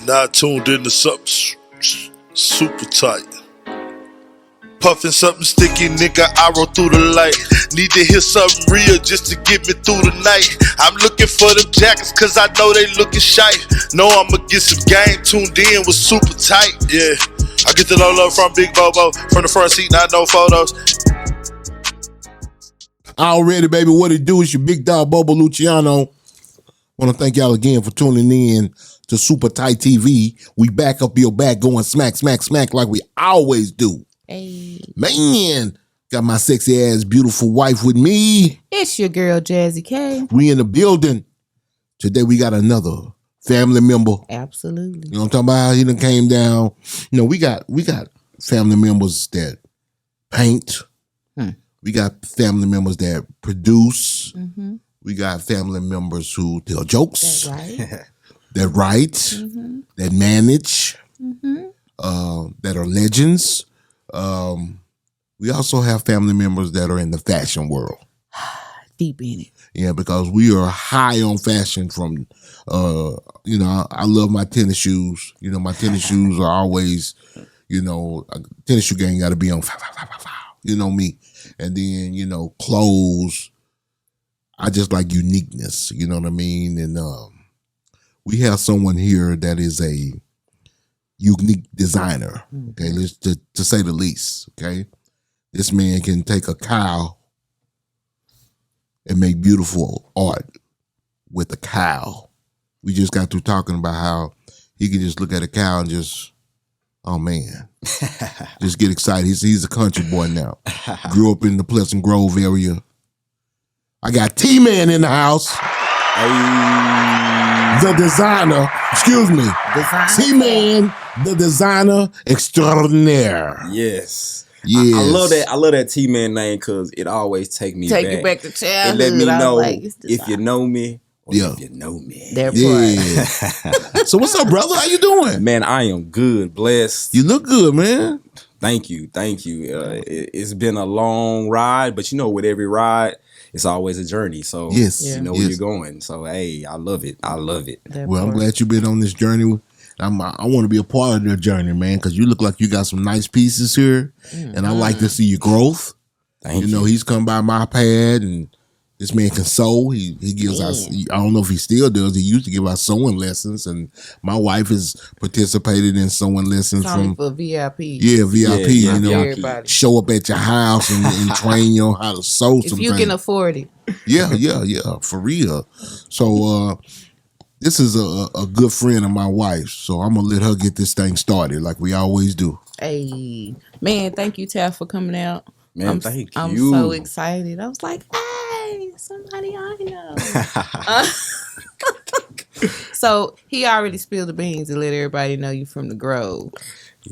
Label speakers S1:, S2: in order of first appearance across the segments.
S1: Now tuned into something super tight. Puffin' something sticky, nigga, I roll through the light. Need to hear something real just to get me through the night. I'm looking for them jackets cause I know they looking shite. Know I'ma get some game, tuned in with super tight, yeah. I get the low love from Big Bobo, from the front seat, not no photos.
S2: Already, baby, what it do is your big dog Bobo Luciano. Want to thank y'all again for tuning in to Super Tight TV. We back up your back going smack, smack, smack like we always do.
S3: Hey.
S2: Man, got my sexy ass beautiful wife with me.
S3: It's your girl, Jazzy K.
S2: We in the building. Today we got another family member.
S3: Absolutely.
S2: You know what I'm talking about? He done came down. You know, we got family members that paint. We got family members that produce.
S3: Mm-hmm.
S2: We got family members who tell jokes.
S3: That's right.
S2: That write.
S3: Mm-hmm.
S2: That manage.
S3: Mm-hmm.
S2: That are legends. We also have family members that are in the fashion world.
S3: Deep in it.
S2: Yeah, because we are high on fashion from, you know, I love my tennis shoes. You know, my tennis shoes are always, you know, tennis shoe game got to be on, you know me. And then, you know, clothes. I just like uniqueness, you know what I mean? And we have someone here that is a unique designer, okay, let's to say the least, okay? This man can take a cow and make beautiful art with a cow. We just got through talking about how he can just look at a cow and just, oh man, just get excited. He's a country boy now. Grew up in the Pleasant Grove area. I got T-Man in the house. The designer, excuse me. T-Man, the designer extraordinaire.
S4: Yes.
S2: Yes.
S4: I love that. I love that T-Man name because it always take me
S3: you back to childhood.
S4: It let me know
S3: like,
S4: if you know me or
S2: Yeah.
S4: if you know me.
S2: Yeah. So what's up, brother? How you doing?
S4: Man, I am good, blessed.
S2: You look good, man.
S4: Thank you. It's been a long ride, but you know, with every ride, it's always a journey. So
S2: yes.
S4: you know where you're going. So hey, I love it. I love it.
S2: Well, I'm glad you've been on this journey. I want to be a part of the journey, man, because you look like you got some nice pieces here, and I like to see your growth.
S4: Thank you.
S2: You know, he's come by my pad, and this man can sew. He gives us. I don't know if he still does. He used to give us sewing lessons, and my wife has participated in sewing lessons from
S3: for VIP.
S2: Yeah, VIP.
S4: Yeah,
S2: you know,
S3: everybody.
S2: show up at your house and train you on how to sew.
S3: If you can afford it.
S2: Yeah, for real. So this is a good friend of my wife's, so I'm gonna let her get this thing started like we always do.
S3: Hey, man, thank you, Taft, for coming out.
S4: Man,
S3: I'm so excited. I was like, hey, somebody I know. So he already spilled the beans to let everybody know you from the Grove.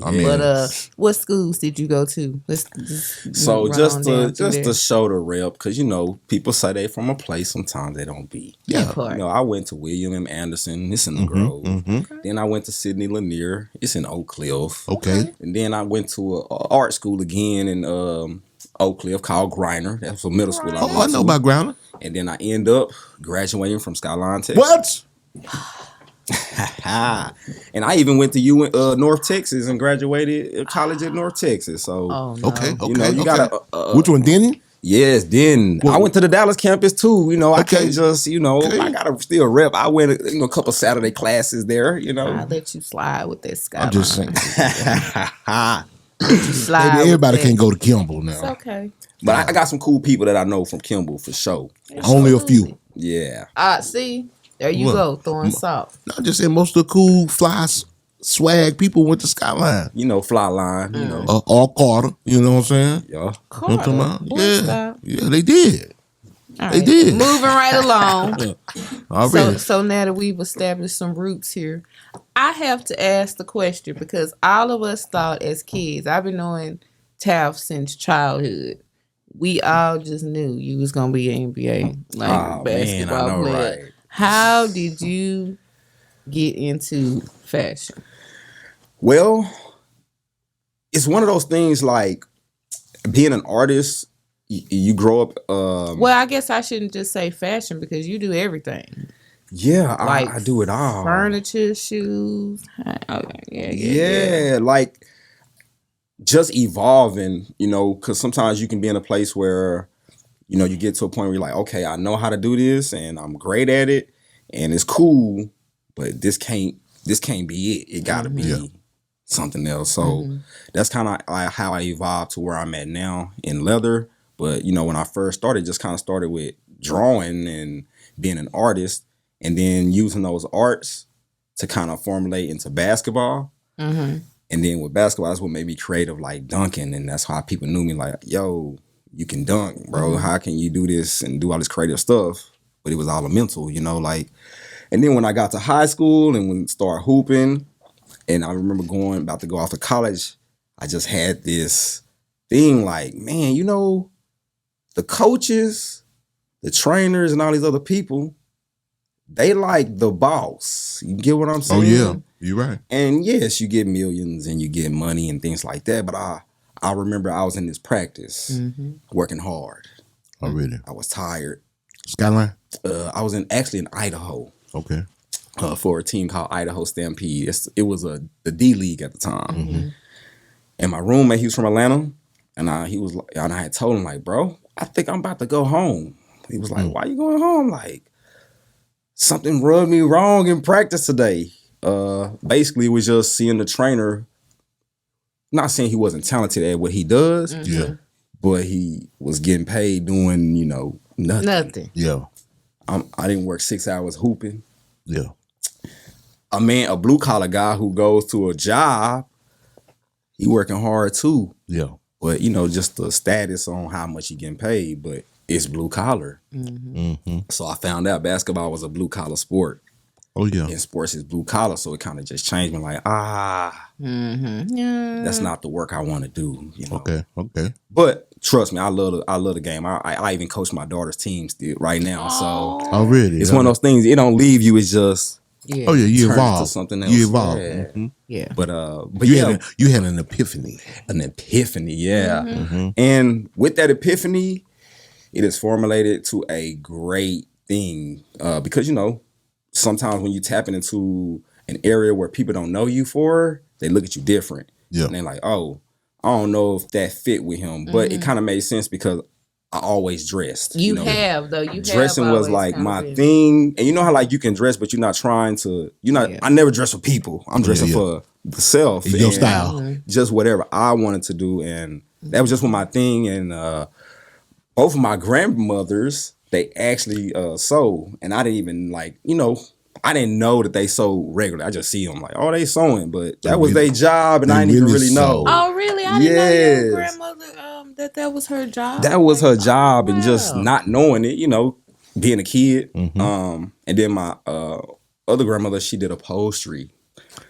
S2: I mean,
S3: But what schools did you go to?
S4: So just to show the rep, because you know people say they from a place, sometimes they don't be.
S2: Yeah.
S4: You know, I went to William M. Anderson. It's in the Grove.
S2: Mm-hmm.
S4: Then I went to Sidney Lanier. It's in Oak Cliff.
S2: Okay.
S4: And then I went to a art school again in Oak Cliff called Griner. That's a middle school.
S2: Oh, I know about Grounder.
S4: And then I end up graduating from Skyline, Texas.
S2: What?
S4: And I even went to North Texas and graduated at college at North Texas. So
S2: Okay.
S4: you know, you gotta
S2: which one, Denny?
S4: Yes, then I went to the Dallas campus too. You know, I
S2: Okay.
S4: can't just, you know, I gotta still rep. I went a couple Saturday classes there, you know.
S3: I'll let you slide with that Skyline.
S2: I'm just saying.
S3: Slide
S2: Maybe everybody
S3: with that.
S2: can't go to Kimball now.
S3: It's okay.
S4: But I got some cool people that I know from Kimball for sure.
S2: Only a few.
S4: Yeah.
S3: See, there you
S2: What?
S3: go, throwing salt.
S2: No, I'm just saying most of the cool fly swag people went to Skyline.
S4: You know, fly line, you know.
S2: Or Carter, you know what I'm saying?
S4: Yeah.
S2: You know what I'm talking about?
S3: Boy, stop.
S2: Yeah, they did.
S3: All
S2: They
S3: right.
S2: did.
S3: Moving right along.
S2: Already.
S3: So now that we've established some roots here, I have to ask the question because all of us thought as kids, I've been knowing Taft since childhood. We all just knew you was gonna be an NBA basketball
S4: I know,
S3: player.
S4: right?
S3: How did you get into fashion?
S4: Well, it's one of those things like being an artist, you grow up.
S3: Well, I guess I shouldn't just say fashion because you do everything.
S4: Yeah,
S3: Like
S4: I do it all.
S3: furniture, shoes. Okay,
S4: Yeah, like just evolving, you know, because sometimes you can be in a place where, you know, you get to a point where you're like, okay, I know how to do this and I'm great at it and it's cool, but this can't be it. It gotta be something else. So that's kind of how I evolved to where I'm at now in leather. But, you know, when I first started, just kind of started with drawing and being an artist and then using those arts to kind of formulate into basketball. And then with basketball, that's what made me creative, like dunking. And that's how people knew me, like, yo, you can dunk, bro. How can you do this and do all this creative stuff? But it was all a mental, you know, like. And then when I got to high school and when I started hooping, and I remember about to go off to college, I just had this thing like, man, you know, the coaches, the trainers, and all these other people, they like the boss. You get what I'm saying?
S2: Oh yeah, you're right.
S4: And yes, you get millions and you get money and things like that. But I remember I was in this practice working hard.
S2: Oh really?
S4: I was tired.
S2: Skyline.
S4: I was actually in Idaho.
S2: Okay.
S4: For a team called Idaho Stampede. It was the D League at the time. And my roommate, he was from Atlanta, and I had told him like, bro, I think I'm about to go home. He was like, why you going home? Like, something rubbed me wrong in practice today. Basically, it was just seeing the trainer. Not saying he wasn't talented at what he does, but he was getting paid doing, you know, nothing.
S2: Yeah.
S4: I didn't work 6 hours hooping.
S2: Yeah.
S4: A blue collar guy who goes to a job, he working hard too.
S2: Yeah.
S4: But you know, just the status on how much he getting paid, but it's blue collar. So I found out basketball was a blue collar sport.
S2: Oh yeah.
S4: And sports is blue collar, so it kind of just changed me. Like, that's not the work I want to do. You know?
S2: Okay.
S4: But trust me, I love the game. I even coach my daughter's team still right now. So
S2: Oh really?
S4: it's one of those things. It don't leave you. It's just
S2: Oh yeah, you
S4: turn
S2: evolve.
S4: into something else.
S2: You evolve.
S3: Yeah.
S4: But
S2: you had an epiphany.
S4: An epiphany, yeah. And with that epiphany, it is formulated to a great thing. Because, you know, sometimes when you tapping into an area where people don't know you for, they look at you different.
S2: Yeah.
S4: And they're like, oh, I don't know if that fit with him. But it kind of made sense because I always dressed.
S3: You
S4: know?
S3: have, though. You
S4: Dressing
S3: have
S4: was like my thing. And you know how like you can dress, but you're not trying to, I never dress for people. I'm dressing for the self.
S2: Your style.
S4: Just whatever I wanted to do. And that was just my thing. And both of my grandmothers, they actually sew. And I didn't even like, you know, I didn't know that they sew regularly. I just see them like, oh, they sewing. But that was their job and I didn't even really know.
S3: Oh, really? I didn't know your grandmother, that was her job?
S4: That was her job and just not knowing it, you know, being a kid. And then my other grandmother, she did upholstery.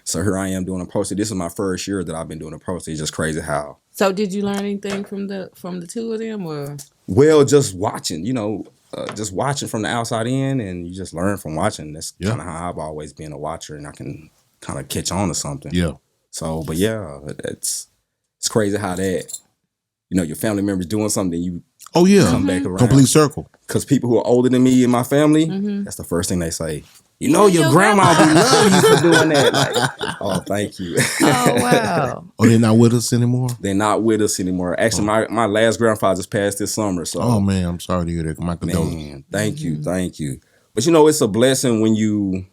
S4: So here I am doing upholstery. This is my first year that I've been doing upholstery. It's just crazy how.
S3: So did you learn anything from the two of them or?
S4: Well, just watching, you know, just watching from the outside in and you just learn from watching. That's kind of how I've always been a watcher and I can kind of catch on to something.
S2: Yeah.
S4: So, but yeah, it's crazy how that, you know, your family members doing something, you come back around.
S2: Complete circle.
S4: Because people who are older than me in my family, that's the first thing they say. You know, your grandma would love you for doing that. Like, oh, thank you.
S3: Oh, wow.
S2: Oh, they're not with us anymore?
S4: They're not with us anymore. Actually, my last grandfather just passed this summer. So,
S2: oh, man, I'm sorry to hear that. My condolences.
S4: Man, thank you. But, you know, it's a blessing when you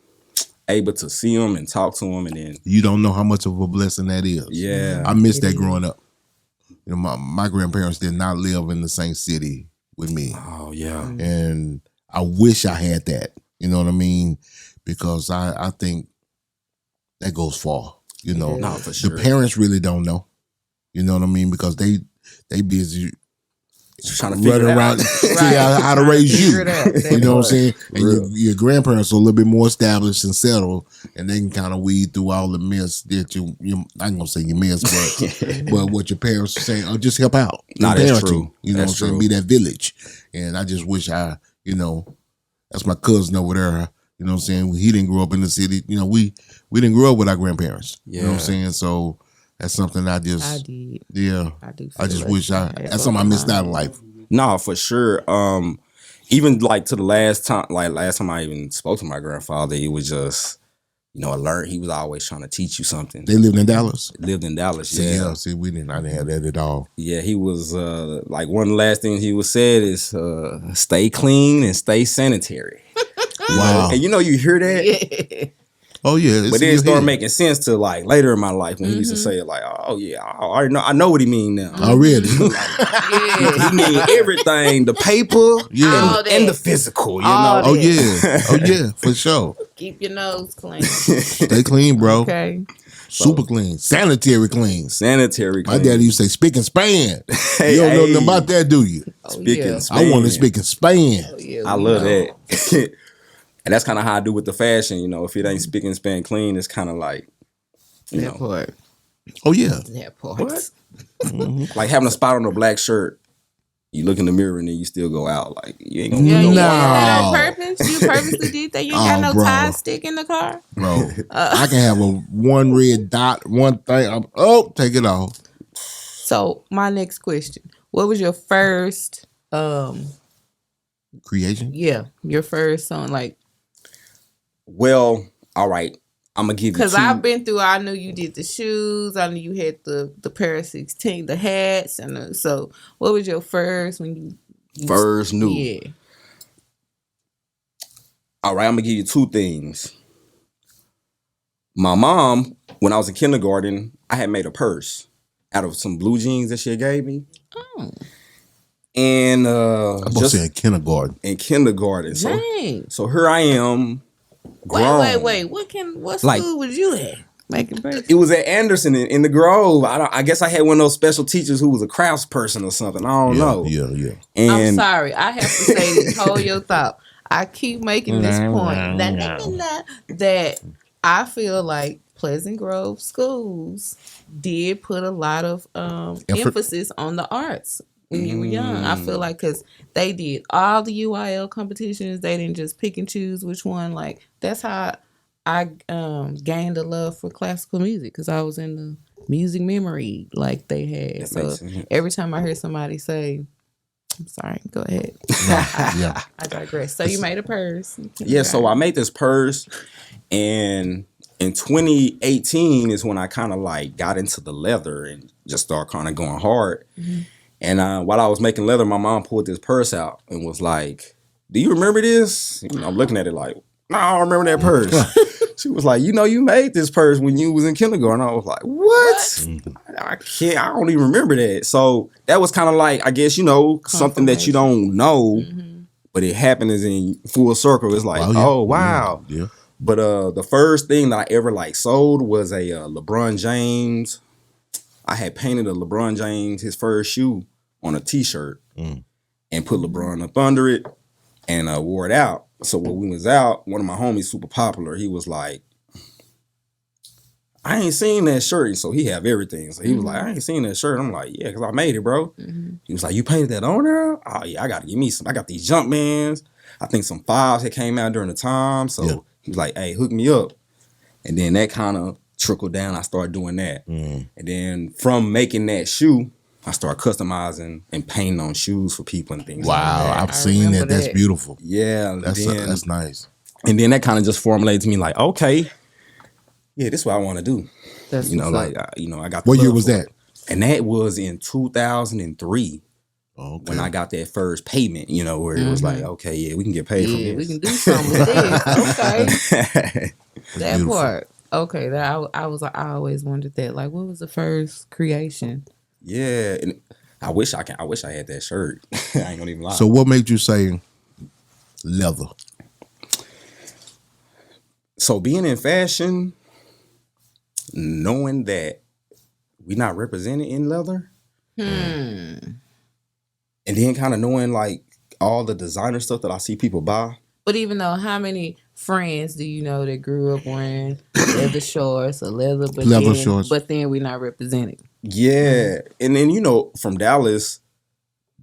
S4: able to see them and talk to them. And then
S2: you don't know how much of a blessing that is.
S4: Yeah.
S2: I missed that growing up. You know, my grandparents did not live in the same city with me.
S4: Oh, yeah.
S2: And I wish I had that. You know what I mean? Because I think that goes far. You know,
S4: No, for sure.
S2: The parents really don't know. You know what I mean? Because they busy
S4: just trying to figure it
S2: around
S4: out.
S2: figure out how to raise you. You know what I'm saying? And your grandparents are a little bit more established and settled, and they can kind of weed through all the mess that you I ain't gonna say you miss, but what your parents are saying, just help out.
S4: No, that's true.
S2: You know
S4: That's
S2: what I'm saying? Be that village. And I just wish that's my cousin over there. You know what I'm saying? He didn't grow up in the city. You know, we didn't grow up with our grandparents.
S4: Yeah.
S2: You know what I'm saying? So that's something I did. Yeah.
S3: I do.
S2: I just wish that's something I missed out in life.
S4: No, for sure. even like to the last time I even spoke to my grandfather, he was just, he was always trying to teach you something.
S2: They lived in Dallas?
S4: Lived in Dallas,
S2: See,
S4: yeah.
S2: See, I didn't have that at all.
S4: Yeah, he was like one of the last things he was said is stay clean and stay sanitary.
S2: Wow.
S4: And you hear that?
S3: Yeah.
S2: Oh yeah.
S4: But then it started making sense to like later in my life when he used to say it like, oh yeah, I know what he mean now.
S2: Oh really?
S4: He mean everything, the paper and the physical,
S2: Oh yeah, for sure.
S3: Keep your nose clean.
S2: Stay clean, bro.
S3: Okay.
S2: Super clean. Sanitary clean.
S4: Sanitary clean.
S2: My daddy used to say spick and span.
S4: Hey,
S2: you don't know nothing about that, do you?
S4: Spick and span.
S2: I want to spick and span.
S3: Oh, yeah,
S4: I love that. And that's kind of how I do with the fashion, if it ain't spick and span clean, it's kind of like,
S3: that part.
S2: Oh yeah.
S3: That part.
S2: Mm-hmm.
S4: Like having a spot on a black shirt. You look in the mirror and then you still go out. Like, you ain't gonna
S3: Yeah,
S4: go
S3: you did
S2: No.
S3: that on purpose? You purposely did that? You ain't got no
S2: bro.
S3: tie stick in the car?
S2: Bro, I can have one red dot, one thing. Take it off.
S3: So, my next question. What was your first,
S2: Creation?
S3: your first song? Like,
S4: Well, all right. I'm gonna give you
S3: because
S4: two.
S3: I've been through, I knew you did the shoes. I knew you had the pair of 16, the hats. And so, what was your first when you
S4: First new.
S3: Yeah.
S4: All right, I'm gonna give you two things. My mom, when I was in kindergarten, I had made a purse out of some blue jeans that she had gave me.
S3: Oh.
S4: And
S2: I'm supposed to say in kindergarten.
S4: in kindergarten.
S3: Dang.
S4: So here I am. Grown.
S3: Wait. What school was you at? Making purses?
S4: It was at Anderson in the Grove. I guess I had one of those special teachers who was a crafts person or something. I don't know.
S2: Yeah.
S4: And
S3: I'm sorry. I have to say this. Hold your thought. I keep making this point that I feel like Pleasant Grove schools did put a lot of emphasis on the arts when you were young. I feel like because they did all the UIL competitions. They didn't just pick and choose which one. Like, that's how I gained a love for classical music, because I was in the music memory like they had. So every time I hear somebody say, I'm sorry, go ahead.
S2: Yeah.
S3: I digress. So you made a purse.
S4: yeah, so I made this purse, and in 2018 is when I kind of like got into the leather and just started kind of going hard.
S3: Mm-hmm.
S4: And while I was making leather, my mom pulled this purse out and was like, "Do you remember this?" I'm looking at it like, "No, I don't remember that purse." She was like, "You made this purse when you was in kindergarten." I was like, "What? I can't. I don't even remember that." So that was kind of like, I guess, something that you don't know, but it happened is in full circle. It's like, oh wow.
S2: Yeah.
S4: But the first thing that I ever like sold was a LeBron James. I had painted a LeBron James, his first shoe, on a t-shirt and put LeBron up under it and wore it out. So when we was out, one of my homies, super popular, he was like, "I ain't seen that shirt." And so he have everything. So he was like, "I ain't seen that shirt." I'm like, "Yeah, because I made it, bro." He was like, "You painted that on there?" "Oh yeah, I got to give me some. I got these Jumpmans. I think some fives that came out during the time." So he was like, "Hey, hook me up." And then that kind of trickled down. I started doing that. And then from making that shoe, I started customizing and painting on shoes for people and things.
S2: Wow,
S4: like that.
S2: I've seen that. That's beautiful.
S4: Yeah,
S2: That's nice.
S4: And then that kind of just formulated to me like, okay, yeah, this is what I want to do.
S3: That's
S4: I got.
S2: What year was that?
S4: And that was in 2003.
S2: Okay.
S4: When I got that first payment, where it was like, okay, yeah, we can get paid for this.
S3: We can do something with this. Okay. That
S2: beautiful.
S3: part. Okay. That I always wondered that. Like, what was the first creation?
S4: Yeah, and I wish I had that shirt. I ain't gonna even lie.
S2: So what made you say leather?
S4: So being in fashion, knowing that we're not represented in leather, and then kind of knowing like all the designer stuff that I see people buy.
S3: But even though, how many friends do you know that grew up wearing leather shorts or leather shorts, but then we're not represented? Yeah.
S4: And then, from Dallas,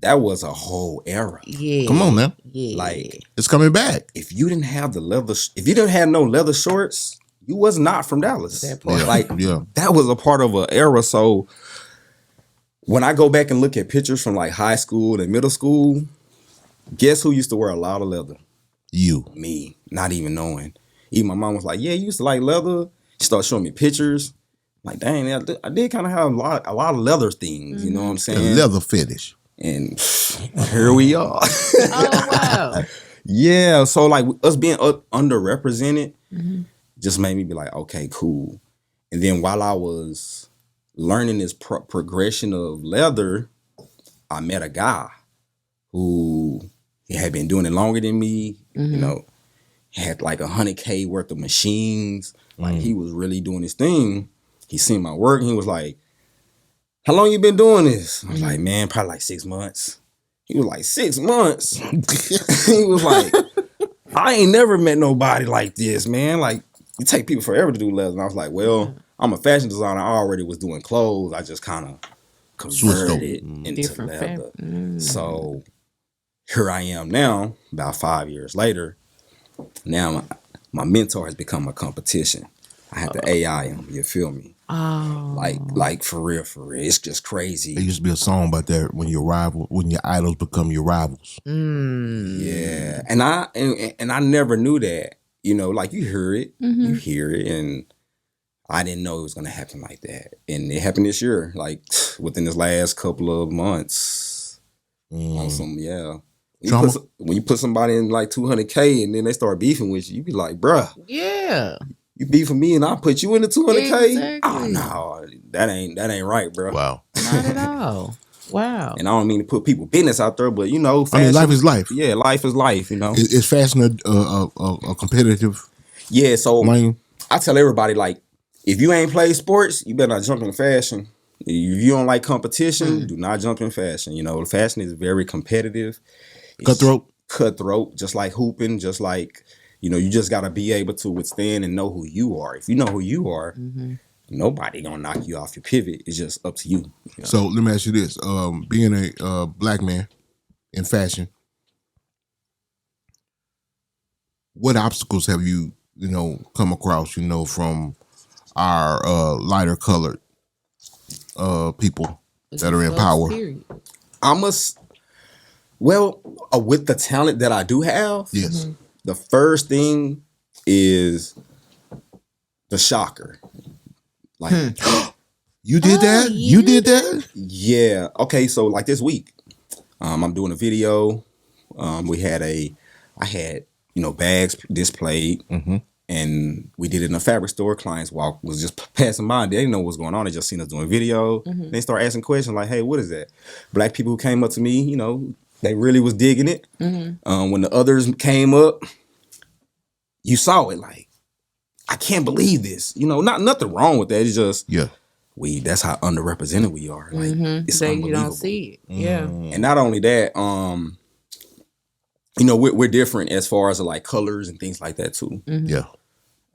S4: that was a whole era.
S3: Yeah.
S2: Come on now.
S3: Yeah.
S4: Like,
S2: it's coming back.
S4: If you didn't have if you didn't have no leather shorts, you was not from Dallas.
S3: That part.
S4: That was a part of an era. So when I go back and look at pictures from like high school and middle school, Guess who used to wear a lot of leather?
S2: You.
S4: Me, not even knowing. Even my mom was like, "Yeah, you used to like leather." She started showing me pictures. Like, dang, I did kind of have a lot of leather things. You know what I'm
S2: The
S4: saying?
S2: leather fetish.
S4: And here we are.
S3: Oh wow.
S4: Yeah, so like us being underrepresented just made me be like, okay, cool. And then while I was learning this progression of leather, I met a guy who he had been doing it longer than me. You know, had like 100K worth of machines. Like he was really doing his thing. He seen my work and he was like, "How long you been doing this?" I was like, "Man, probably like 6 months." He was like, 6 months? He was like, "I ain't never met nobody like this, man. Like, you take people forever to do leather." And I was like, "Well, I'm a fashion designer. I already was doing clothes. I just kind of converted it into
S3: Different
S4: leather." So here I am now, about 5 years later. Now my mentor has become a competition. I have to AI him. You feel me?
S3: Oh.
S4: Like for real, for real. It's just crazy.
S2: There used to be a song about that when your idols become your rivals.
S4: Yeah, and I never knew that. You know, like you hear it, and I didn't know it was gonna happen like that. And it happened this year, like within this last couple of months. On some, when you put somebody in like 200K and then they start beefing with you, you be like, bruh,
S3: Yeah.
S4: you beefing me and I put you in the 200K?
S3: Exactly.
S4: Oh no, that ain't right, bro.
S2: Wow.
S3: Not at all. Wow.
S4: And I don't mean to put people business out there, but you know, fashion,
S2: I mean, life is life.
S4: Yeah, life is life. You know,
S2: Is fashion a competitive
S4: so
S2: lane?
S4: I tell everybody, like, if you ain't played sports, you better not jump in fashion. If you don't like competition, do not jump in fashion. You know, fashion is very competitive. It's cutthroat, just like hooping, just like, you know, you just got to be able to withstand and know who you are. If you know who you are, nobody gonna knock you off your pivot. It's just up to you. You know?
S2: So let me ask you this: being a black man in fashion, what obstacles have you come across? From our lighter colored people that are in power.
S4: With the talent that I do have,
S2: yes,
S4: the first thing is the shocker. Like,
S2: you did that? You did that?
S4: Yeah. Okay. So like this week, I'm doing a video. I had bags displayed, and we did it in a fabric store. Clients was just passing by. They didn't know what's going on. They just seen us doing video. They start asking questions like, "Hey, what is that?" Black people who came up to me, they really was digging it. When the others came up, you saw it. Like, I can't believe this. Nothing wrong with that. It's just that's how underrepresented we are. Like, it's unbelievable.
S3: You don't see it. Yeah.
S4: And not only that, we're different as far as like colors and things like that too.
S2: Yeah.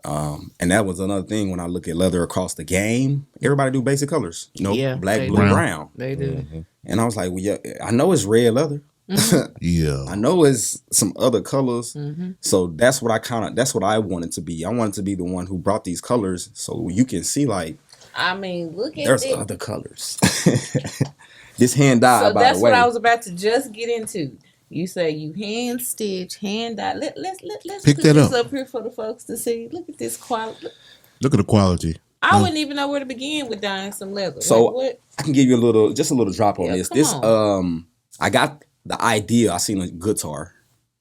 S4: And that was another thing when I look at leather across the game. Everybody do basic colors. Black, blue, brown.
S3: They do.
S4: And I was like, well, yeah, I know it's red leather.
S2: Yeah.
S4: I know it's some other colors. So that's what I wanted to be. I wanted to be the one who brought these colors so you can see, like,
S3: I mean, look at
S4: there's other colors. This hand dyed,
S3: so
S4: by the way.
S3: that's what I was about to just get into. You say you hand stitch, hand dye. Let's
S2: pick
S3: put
S2: that
S3: this
S2: up
S3: here for the folks to see. Look at this quality.
S2: Look at the quality.
S3: I wouldn't even know where to begin with dyeing some leather.
S4: So
S3: like, what?
S4: I can give you a little drop on this.
S3: Come on.
S4: I got the idea. I seen a guitar,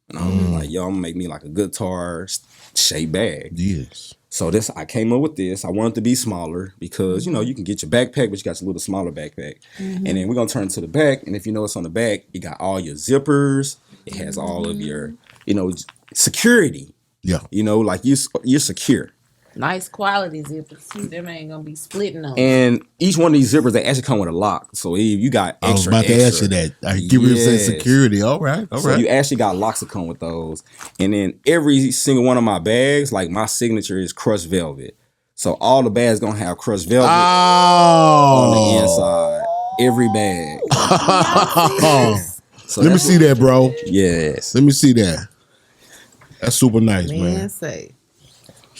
S4: and I was like, "Yo, I'm gonna make me like a guitar shaped bag."
S2: Yes.
S4: So I came up with this. I wanted to be smaller because you can get your backpack, but you got your little smaller backpack. And then we're gonna turn to the back, and if you notice on the back, it got all your zippers. It has all of your, security.
S2: Yeah.
S4: Like you're secure.
S3: Nice quality zippers too. Them ain't gonna be splitting on.
S4: And each one of these zippers, they actually come with a lock. So if you got extra,
S2: I was about to ask you that. I give you say security. All right.
S4: So you actually got locks that come with those. And then every single one of my bags, like my signature is crushed velvet. So all the bags gonna have crushed velvet on the inside. Every bag. So
S2: let me see that, bro.
S4: Yes.
S2: Let me see that. That's super nice, man.
S3: Say.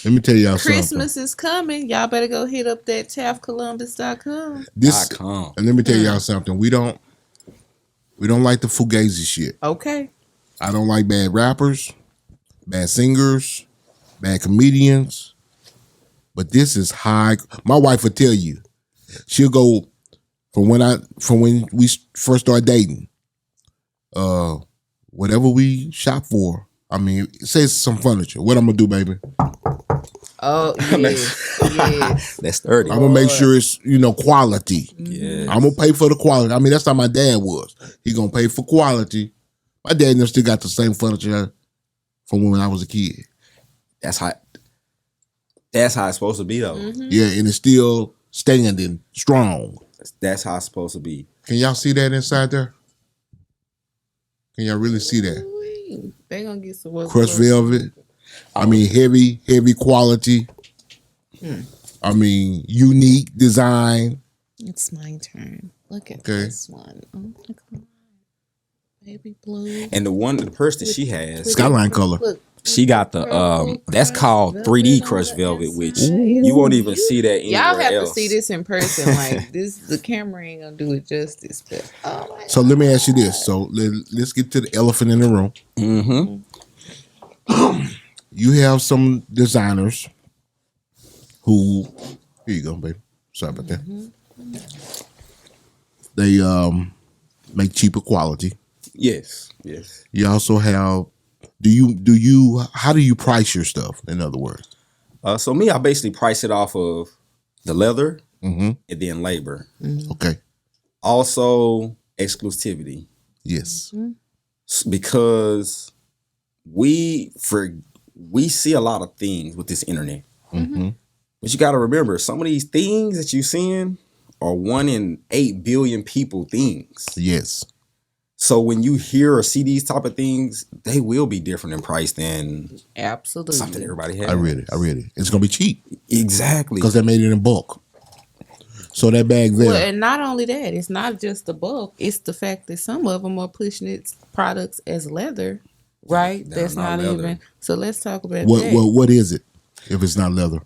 S2: Let me tell y'all something.
S3: Christmas is coming. Y'all better go hit up that TaftColumbus.com.
S2: And let me tell y'all something. We don't like the fugazi shit.
S3: Okay.
S2: I don't like bad rappers, bad singers, bad comedians. But this is high. My wife would tell you. She'll go from when we first started dating. Whatever we shop for. I mean, say it's some furniture. What I'm gonna do, baby?
S3: Oh yes.
S4: That's 30.
S2: I'm gonna make sure it's quality.
S4: Yeah.
S2: I'm gonna pay for the quality. I mean, that's how my dad was. He gonna pay for quality. My dad never still got the same furniture from when I was a kid.
S4: That's how it's supposed to be, though.
S2: Yeah, and it's still standing strong.
S4: That's how it's supposed to be.
S2: Can y'all see that inside there? Can y'all really see that?
S3: They gonna get some work.
S2: Crushed velvet. I mean, heavy quality. I mean, unique design.
S3: It's my turn. Look at
S2: Okay.
S3: this one. Oh my god, baby blue.
S4: And the purse that she has,
S2: Skyline color.
S3: Look,
S4: she got the that's called 3D crushed velvet, which you won't even see that anywhere
S3: y'all have
S4: else.
S3: to see this in person. Like this, the camera ain't gonna do it justice. But oh my
S2: So let me ask you this. So let's get to the elephant in the room.
S4: Mm-hmm.
S2: You have some designers who, here you go, baby. Sorry about that. They make cheaper quality.
S4: Yes.
S2: You also have. How do you price your stuff? In other words,
S4: So me, I basically price it off of the leather
S2: mm-hmm.
S4: and then labor.
S2: Okay.
S4: Also exclusivity,
S2: Yes.
S4: because we see a lot of things with this internet.
S2: Mm-hmm.
S4: But you got to remember, some of these things that you're seeing are 1 in 8 billion people things.
S2: Yes.
S4: So when you hear or see these type of things, they will be different in price than
S3: absolutely
S4: something everybody has.
S2: I read it. It's gonna be cheap
S4: Exactly.
S2: because they made it in bulk. So that bag there.
S3: Well, and not only that, it's not just the bulk. It's the fact that some of them are pushing its products as leather, right?
S4: They're
S3: That's
S4: not
S3: not
S4: leather.
S3: even. So let's talk about
S2: what
S3: that.
S2: what is it if it's not leather?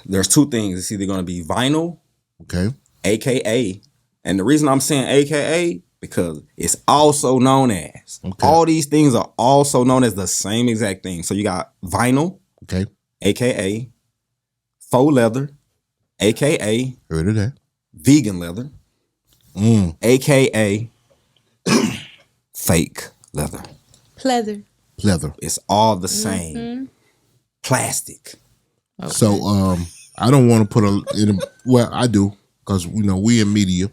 S4: There's 2 things. It's either going to be vinyl,
S2: Okay.
S4: AKA, and the reason I'm saying AKA because it's also known as.
S2: Okay.
S4: All these things are also known as the same exact thing. So you got vinyl,
S2: Okay.
S4: AKA, faux leather, AKA,
S2: Heard of that.
S4: vegan leather, AKA, fake leather.
S3: Pleather.
S2: Leather.
S4: It's all the same. Plastic.
S3: Okay.
S2: So I don't want to put well, I do, because we in media.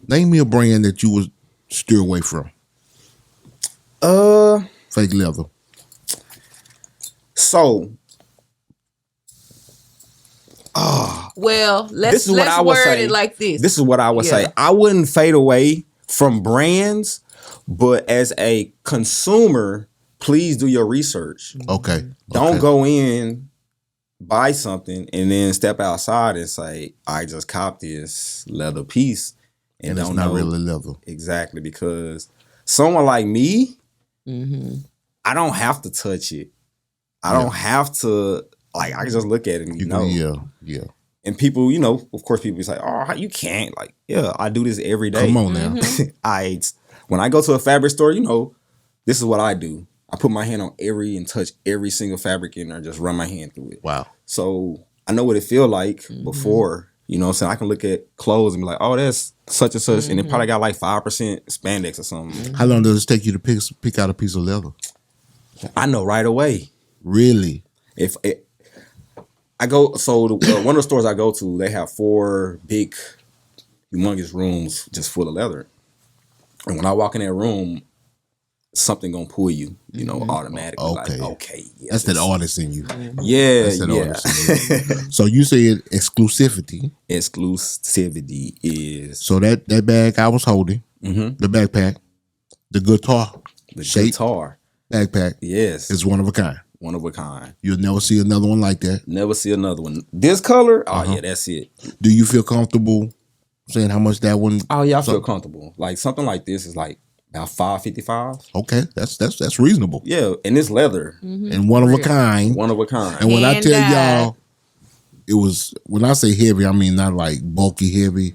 S2: Name me a brand that you would steer away from. Fake leather.
S4: So
S3: well,
S4: this
S3: let's
S4: is what I would
S3: word
S4: say.
S3: it like this.
S4: This is what I would
S3: Yeah.
S4: say. I wouldn't fade away from brands, but as a consumer, please do your research.
S2: Okay.
S4: Don't
S2: Okay.
S4: go in, buy something, and then step outside and say, I just copped this leather piece.
S2: And it's
S4: don't
S2: not
S4: know
S2: really leather.
S4: exactly, because someone like me,
S3: Mm-hmm.
S4: I don't have to touch it. I don't have to, I can just look at it and know.
S2: Yeah.
S4: And people, of course, people say, oh, you can't. Like, yeah, I do this every day.
S2: Come on now.
S4: When I go to a fabric store, this is what I do. I put my hand on and touch every single fabric in there and just run my hand through it.
S2: Wow.
S4: So I know what it feel like before, what I'm saying? I can look at clothes and be like, oh, that's such and such. And it probably got like 5% spandex or something.
S2: How long does it take you to pick out a piece of leather?
S4: I know right away.
S2: Really?
S4: If I go, so one of the stores I go to, they have 4 big, humongous rooms just full of leather. And when I walk in that room, something gonna pull you, automatically.
S2: Okay.
S4: Like, okay, yeah,
S2: That's that artist in you.
S4: Yeah,
S2: That's that
S4: yeah.
S2: artist in you. So you said exclusivity.
S4: Exclusivity is
S2: So that bag I was holding, the backpack, the guitar
S4: the
S2: shape
S4: guitar.
S2: backpack
S4: Yes,
S2: is one of a kind.
S4: one of a kind.
S2: You'll never see another one like that.
S4: Never see another one. This color, oh yeah, that's it.
S2: Do you feel comfortable saying how much that one?
S4: Oh yeah, I feel comfortable. Like something like this is like about $555.
S2: Okay, that's reasonable.
S4: Yeah, and it's leather,
S2: And one of a kind.
S4: one of a kind.
S2: And when I
S3: Hand
S2: tell
S3: dyed.
S2: y'all, it was, when I say heavy, I mean not like bulky heavy.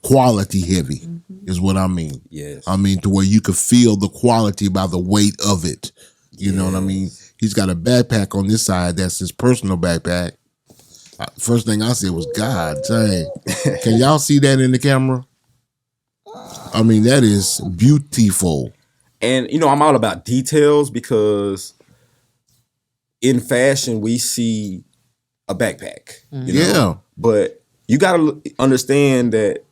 S2: quality heavy is what I mean.
S4: Yes.
S2: I mean to where you could feel the quality by the weight of it. You know what I mean? He's got a backpack on this side that's his personal backpack. First thing I said was, God dang. Can y'all see that in the camera? I mean, that is beautiful.
S4: And, you know, I'm all about details because in fashion, we see a backpack. You know? But you got to understand that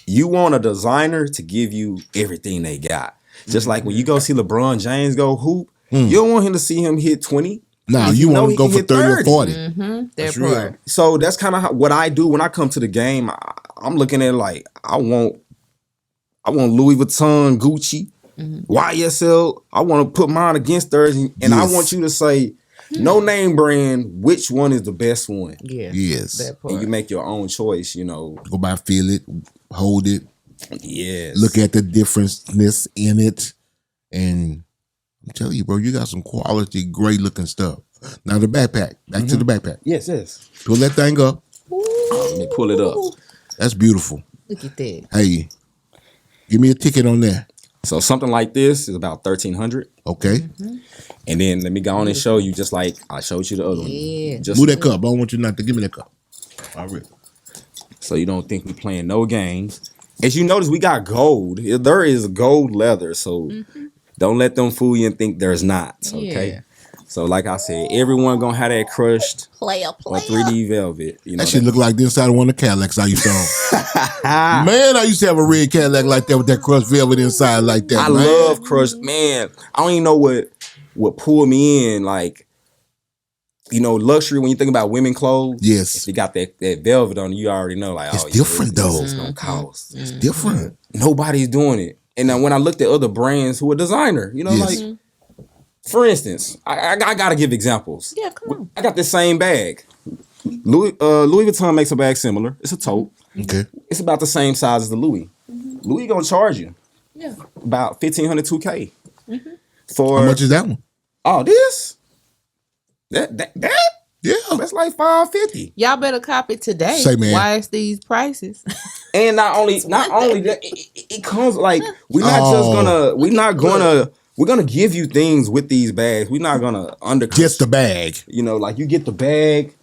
S4: you want a designer to give you everything they got. Just like when you go see LeBron James go hoop, you don't want him to see him hit 20.
S2: Nah, you want to go for 30 or 40.
S3: That part.
S4: So that's kind of what I do when I come to the game. I'm looking at like, I want Louis Vuitton, Gucci, YSL. I want to put mine against theirs. And I want you to say, no name brand, which one is the best one?
S2: Yes.
S3: That part.
S4: And you make your own choice, you know.
S2: Go by, feel it, hold it.
S4: Yes.
S2: Look at the differenceness in it. And I'm telling you, bro, you got some quality, great looking stuff. Now the backpack. Back to the backpack.
S4: Yes.
S2: Pull that thing up.
S4: Let me pull it up.
S2: That's beautiful.
S3: Look at that.
S2: Hey, give me a ticket on there.
S4: So something like this is about $1,300.
S2: Okay.
S4: And then let me go on and show you just like I showed you the other
S3: Yeah.
S4: one. Just
S2: Move that cup. I don't want you not to give me that cup. All right.
S4: so you don't think we playing no games. As you notice, we got gold. There is gold leather. So don't let them fool you and think there's not. Okay.
S3: Yeah.
S4: So like I said, everyone gonna have that crushed on 3D velvet. You know
S2: That shit look like the inside of one of the Cadillacs I used to own. Man, I used to have a red Cadillac like that with that crushed velvet inside like that.
S4: I love crushed. Man, I don't even know what pulled me in. Like, you know, luxury, when you think about women clothes.
S2: Yes.
S4: If you got that velvet on, you already know, like,
S2: It's
S4: oh,
S2: different,
S4: this
S2: though.
S4: is gonna cost.
S2: It's different.
S4: Nobody's doing it. And then when I looked at other brands who are designer, you know,
S2: Yes.
S4: like, for instance, I gotta give examples.
S3: Yeah, come on.
S4: I got this same bag. Louis Vuitton makes a bag similar. It's a tote.
S2: Okay.
S4: It's about the same size as the Louis. Louis gonna charge you
S3: Yeah.
S4: about $1,500, $2K. For
S2: How much is that one?
S4: oh, this that
S2: Yeah.
S4: that's like $550.
S3: Y'all better copy today.
S2: Say, man.
S3: Why is these prices?
S4: And not only that, it comes like we're gonna give you things with these bags. We're not gonna undercut.
S2: Just the bag.
S4: You know, like you get the bag,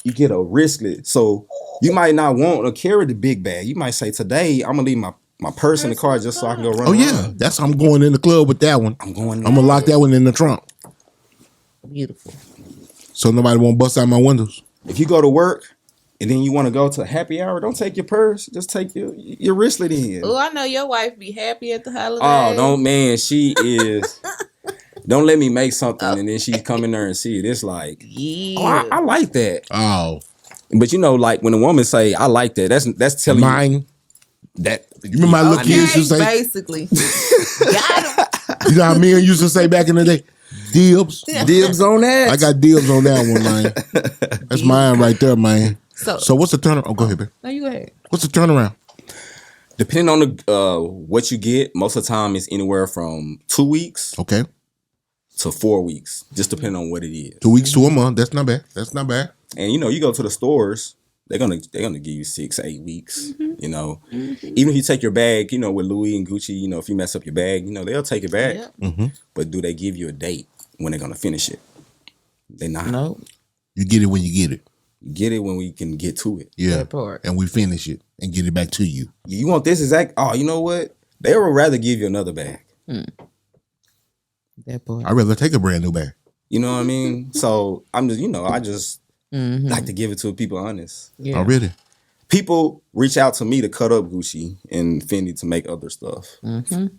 S4: you get a wristlet. So you might not want to carry the big bag. You might say, today I'm gonna leave my purse in the car just so I can go run.
S2: Oh,
S4: around.
S2: yeah. That's how I'm going in the club with that one.
S4: I'm going.
S2: I'm going to lock that one in the trunk
S3: Beautiful.
S2: so nobody won't bust out my windows.
S4: If you go to work and then you want to go to happy hour, don't take your purse. Just take your wristlet in.
S3: Oh, I know your wife be happy at the holidays.
S4: Oh, don't, man. She is. Don't let me make something and then she come in there and see it. It's like,
S3: Yeah.
S4: oh, I like that.
S2: Oh.
S4: But you know, like when a woman say, I like that, that's telling you
S2: Mine.
S4: that.
S2: You remember my little kids used to say?
S3: Basically. Got him.
S2: You know how me and used to say back in the day? Dibs.
S4: Dibs on that.
S2: I got dibs on that one, man. That's mine right there, man. So what's the turnaround? Oh, go ahead, babe.
S3: No, you go ahead.
S2: What's the turnaround?
S4: Depending on the what you get, most of the time it's anywhere from 2 weeks
S2: Okay.
S4: to 4 weeks, just depending on what it is.
S2: 2 weeks to a month. That's not bad. That's not bad.
S4: And you know, you go to the stores, they're gonna give you 6, 8 weeks. You know, even if you take your bag, you know, with Louis and Gucci, you know, if you mess up your bag, you know, they'll take it back.
S3: Yep.
S4: But do they give you a date when they're gonna finish it? They not.
S3: No.
S2: You get it when you get it.
S4: Get it when we can get to it.
S2: Yeah.
S3: That part.
S2: And we finish it and get it back to you.
S4: You want this exact? Oh, you know what? They would rather give you another bag.
S3: That part.
S2: I'd rather take a brand new bag.
S4: You know what I mean? So I'm just, you know, I just like to give it to people honest.
S3: Yeah.
S2: Already.
S4: People reach out to me to cut up Gucci and Fendi to make other stuff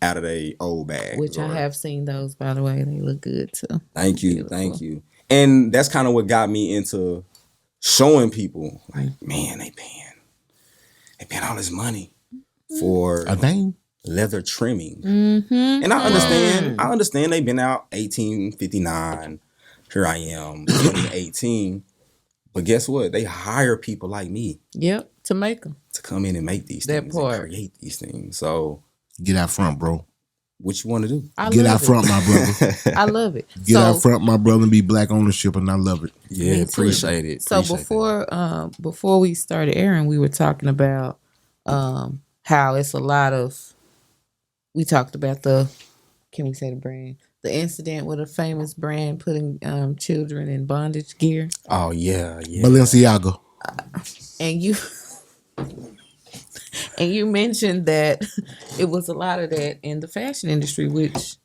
S4: out of their old bags.
S3: Which I have seen those, by the way. They look good too.
S4: Thank you.
S3: Beautiful.
S4: Thank you. And that's kind of what got me into showing people, like, man, they paying all this money for
S2: A thing?
S4: leather trimming. And I understand they've been out 1859. Here I am, 2018. But guess what? They hire people like me
S3: Yep. To make them.
S4: to come in and make these
S3: That
S4: things
S3: part.
S4: and create these things. So
S2: Get out front, bro.
S4: what you want to do?
S2: Get out front, my brother.
S3: I love it.
S2: Get out front, my brother, and be black ownership, and I love it.
S4: Yeah,
S3: Me too.
S4: appreciate it.
S3: So before we started airing, we were talking about how it's a lot of. We talked about can we say the brand? The incident with a famous brand putting children in bondage gear.
S4: Oh yeah.
S2: Balenciaga.
S3: And you mentioned that it was a lot of that in the fashion industry, which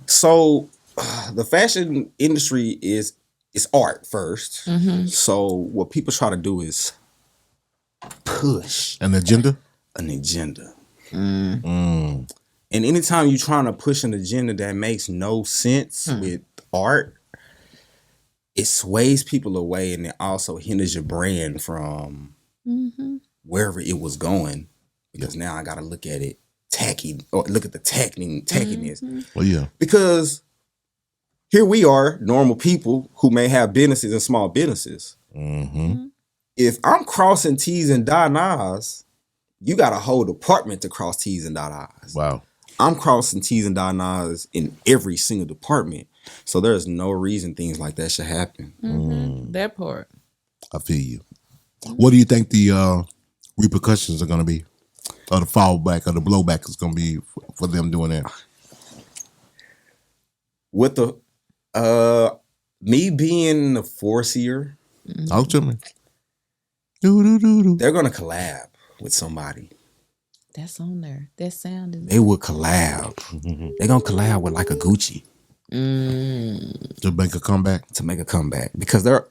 S4: So the fashion industry is art 1st.
S3: Mm-hmm.
S4: So what people try to do is push
S2: An agenda.
S4: an agenda.
S2: Mm.
S4: And anytime you're trying to push an agenda that makes no sense with art, it sways people away, and it also hinders your brand from wherever it was going. Because now I got to look at it tacky, or look at the tackiness.
S2: Well, yeah.
S4: Because here we are, normal people who may have businesses and small businesses. If I'm crossing T's and dot I's, you got a whole department to cross T's and dot I's.
S2: Wow.
S4: I'm crossing T's and dot I's in every single department. So there's no reason things like that should happen.
S3: that part.
S2: I feel you. What do you think the repercussions are going to be? Or the fallback or the blowback is going to be for them doing that?
S4: With the me being the foreseer,
S2: Talk to me. Do.
S4: they're gonna collab with somebody.
S3: That's on there. That sound is.
S4: They will collab. They're gonna collab with like a Gucci
S2: To make a comeback?
S4: to make a comeback, because a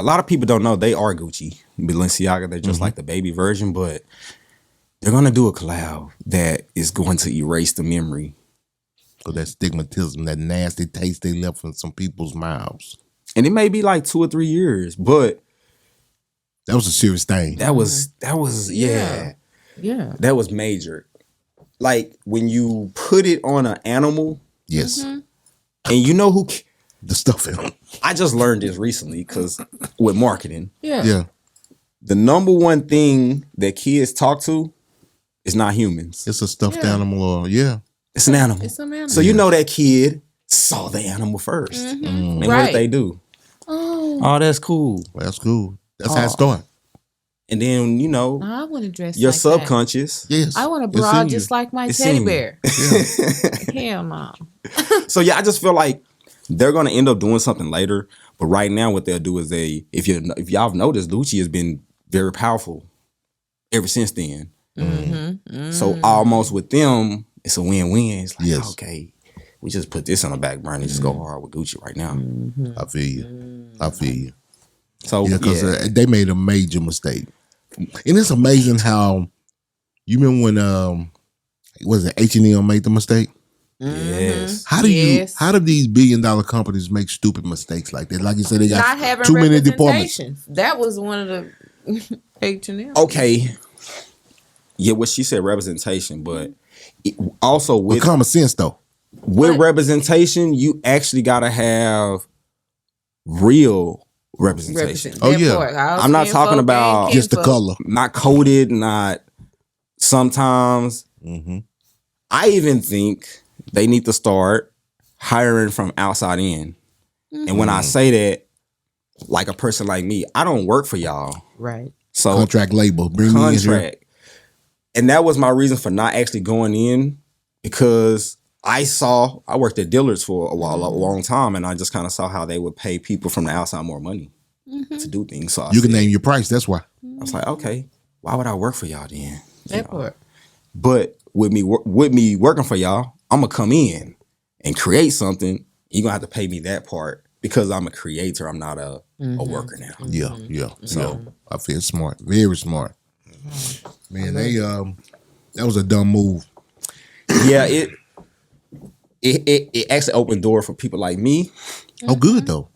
S4: lot of people don't know they are Gucci. Balenciaga, they're just like the baby version, but they're gonna do a collab that is going to erase the memory.
S2: So that stigmatism, that nasty taste they left in some people's mouths.
S4: And it may be like 2 or 3 years, but
S2: That was a serious thing.
S4: that was
S3: Yeah.
S4: that was major. Like when you put it on an animal,
S2: Yes.
S4: and you know who.
S2: The stuff in them.
S4: I just learned this recently because with marketing,
S2: Yeah.
S4: the number one thing that kids talk to is not humans.
S2: It's a stuffed
S3: Yeah.
S2: animal or, yeah.
S4: It's an animal.
S3: It's an animal.
S4: So you know that kid saw the animal first. And what
S3: Right.
S4: did they do? Oh, that's cool.
S2: Well, that's cool. That's how it started.
S4: And then, you know,
S3: I want to dress
S4: your
S3: like
S4: subconscious.
S2: Yes.
S3: that. I want a
S2: It's
S3: bra
S2: in you.
S3: just like my
S4: It's
S3: teddy
S4: in you.
S3: bear.
S2: Yeah.
S3: Hell no.
S4: So yeah, I just feel like they're gonna end up doing something later. But right now, what they'll do is if y'all have noticed, Gucci has been very powerful ever since then. So almost with them, it's a win-win. It's like,
S2: Yes.
S4: okay, we just put this on the back burner and just go hard with Gucci right now.
S2: I feel you. I feel you.
S4: So
S2: Yeah, because they made a major mistake. And it's amazing how, you remember when, was it H&M made the mistake?
S4: yes.
S2: How do these $1 billion companies make stupid mistakes like that? Like you said, they got
S3: Not having
S2: too many departments.
S3: representation. That was one of the H&M.
S4: Okay. Yeah, what she said, representation, but also
S2: With
S4: with
S2: common sense, though.
S4: representation, you actually gotta have real representation.
S2: Oh, yeah.
S4: I'm not talking about
S2: Just the color.
S4: Not coded, not sometimes. I even think they need to start hiring from outside in. And when I say that, like a person like me, I don't work for y'all.
S3: Right.
S4: So
S2: Contract label. Bring me in here.
S4: contract. And that was my reason for not actually going in, because I worked at Dillard's for a long time, and I just kind of saw how they would pay people from the outside more money to do things. So
S2: You can name your price. That's why.
S4: I was like, okay, why would I work for y'all then?
S3: That part.
S4: But with me working for y'all, I'm gonna come in and create something. You're gonna have to pay me that part because I'm a creator. I'm not a worker now.
S2: Yeah. So I feel smart. Very smart. Man, that was a dumb move.
S4: Yeah, it actually opened door for people like me,
S2: Oh, good though.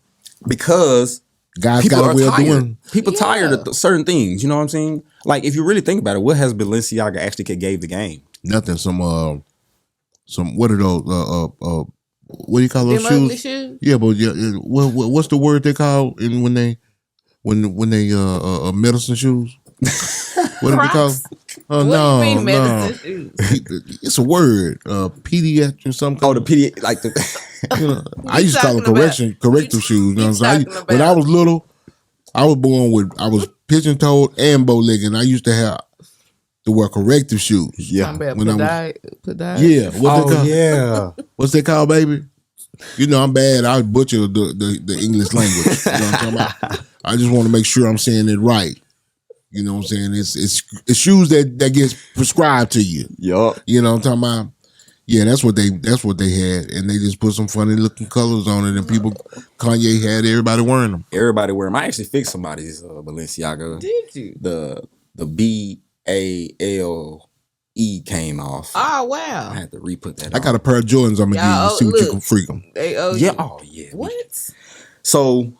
S4: because
S2: Guys
S4: people
S2: got
S4: are
S2: a way of
S4: tired.
S2: doing.
S4: People tired of certain things. You know what I'm saying? Like if you really think about it, what has Balenciaga actually gave the game?
S2: Nothing. Some what are those? What do you call those
S3: Them ugly
S2: shoes?
S3: shoes?
S2: Yeah, but what's the word they call in when they medicine shoes? What do they call?
S3: Crocs?
S2: Oh
S3: What
S2: no,
S3: do you mean
S2: no.
S3: medicine shoes?
S2: It's a word. Pediatric something.
S4: Oh, the PD, like the
S2: You know, I used to call them
S3: talking about-
S2: corrective shoes. You know what I'm saying?
S3: talking
S2: When I
S3: about-
S2: was little, I was pigeon-toed and bow-legged. I used to have to wear corrective shoes.
S4: Yeah.
S2: When I was,
S3: yeah.
S2: What's they called?
S4: yeah.
S2: What's they called, baby? You know I'm bad. I butcher the English language. You know what I'm talking about? I just want to make sure I'm saying it right. You know what I'm saying? It's shoes that gets prescribed to you.
S4: Yup.
S2: You know what I'm talking about? Yeah, that's what they had, and they just put some funny looking colors on it, and Kanye had everybody wearing them.
S4: Everybody wear them. I actually fixed somebody's Balenciaga.
S3: Did you?
S4: The BALE came off.
S3: Oh
S4: I
S3: wow.
S4: had to re-put that.
S2: I got a pair of Jordans. I'm gonna give you. See what you
S3: look.
S2: can freak them.
S3: They owe
S4: Yeah.
S3: you.
S4: Oh yeah.
S3: What?
S4: So,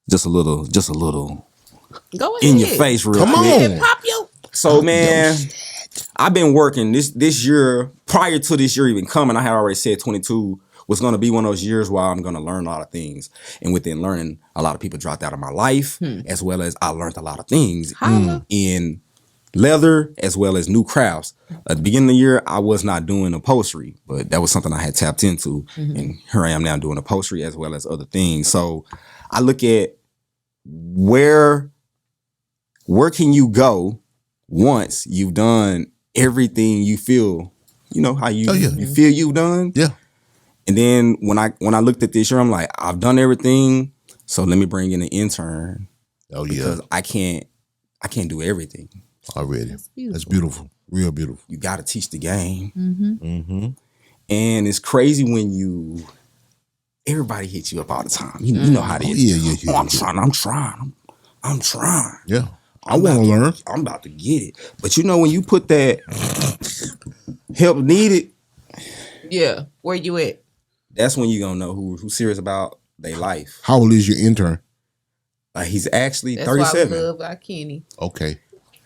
S4: just a little
S3: Go ahead.
S4: in your face, real
S2: Come
S4: quick.
S2: on.
S3: Pop your.
S4: So man, I've been working this year. Prior to this year even coming, I had already said 22 was going to be one of those years where I'm going to learn a lot of things. And within learning, a lot of people dropped out of my life, as well as I learned a lot of things in leather, as well as new crafts. At the beginning of the year, I was not doing upholstery, but that was something I had tapped into. And here I am now doing upholstery as well as other things. So I look at where can you go once you've done everything you feel, you know, how you feel you've done.
S2: Yeah.
S4: And then when I looked at this year, I'm like, I've done everything. So let me bring in an intern.
S2: Oh yeah.
S4: Because I can't do everything.
S2: Already. That's beautiful. Real beautiful.
S4: You got to teach the game.
S2: Mm-hmm.
S4: And it's crazy when everybody hits you up all the time. You know how it is.
S2: Yeah.
S4: Oh, I'm trying.
S2: Yeah. I want to learn.
S4: I'm about to get it. But you know, when you put that help needed,
S3: Yeah. Where you at?
S4: that's when you're going to know who's serious about their life.
S2: How old is your intern?
S4: He's actually
S3: That's
S4: 37.
S3: why I love our Kenny.
S2: Okay.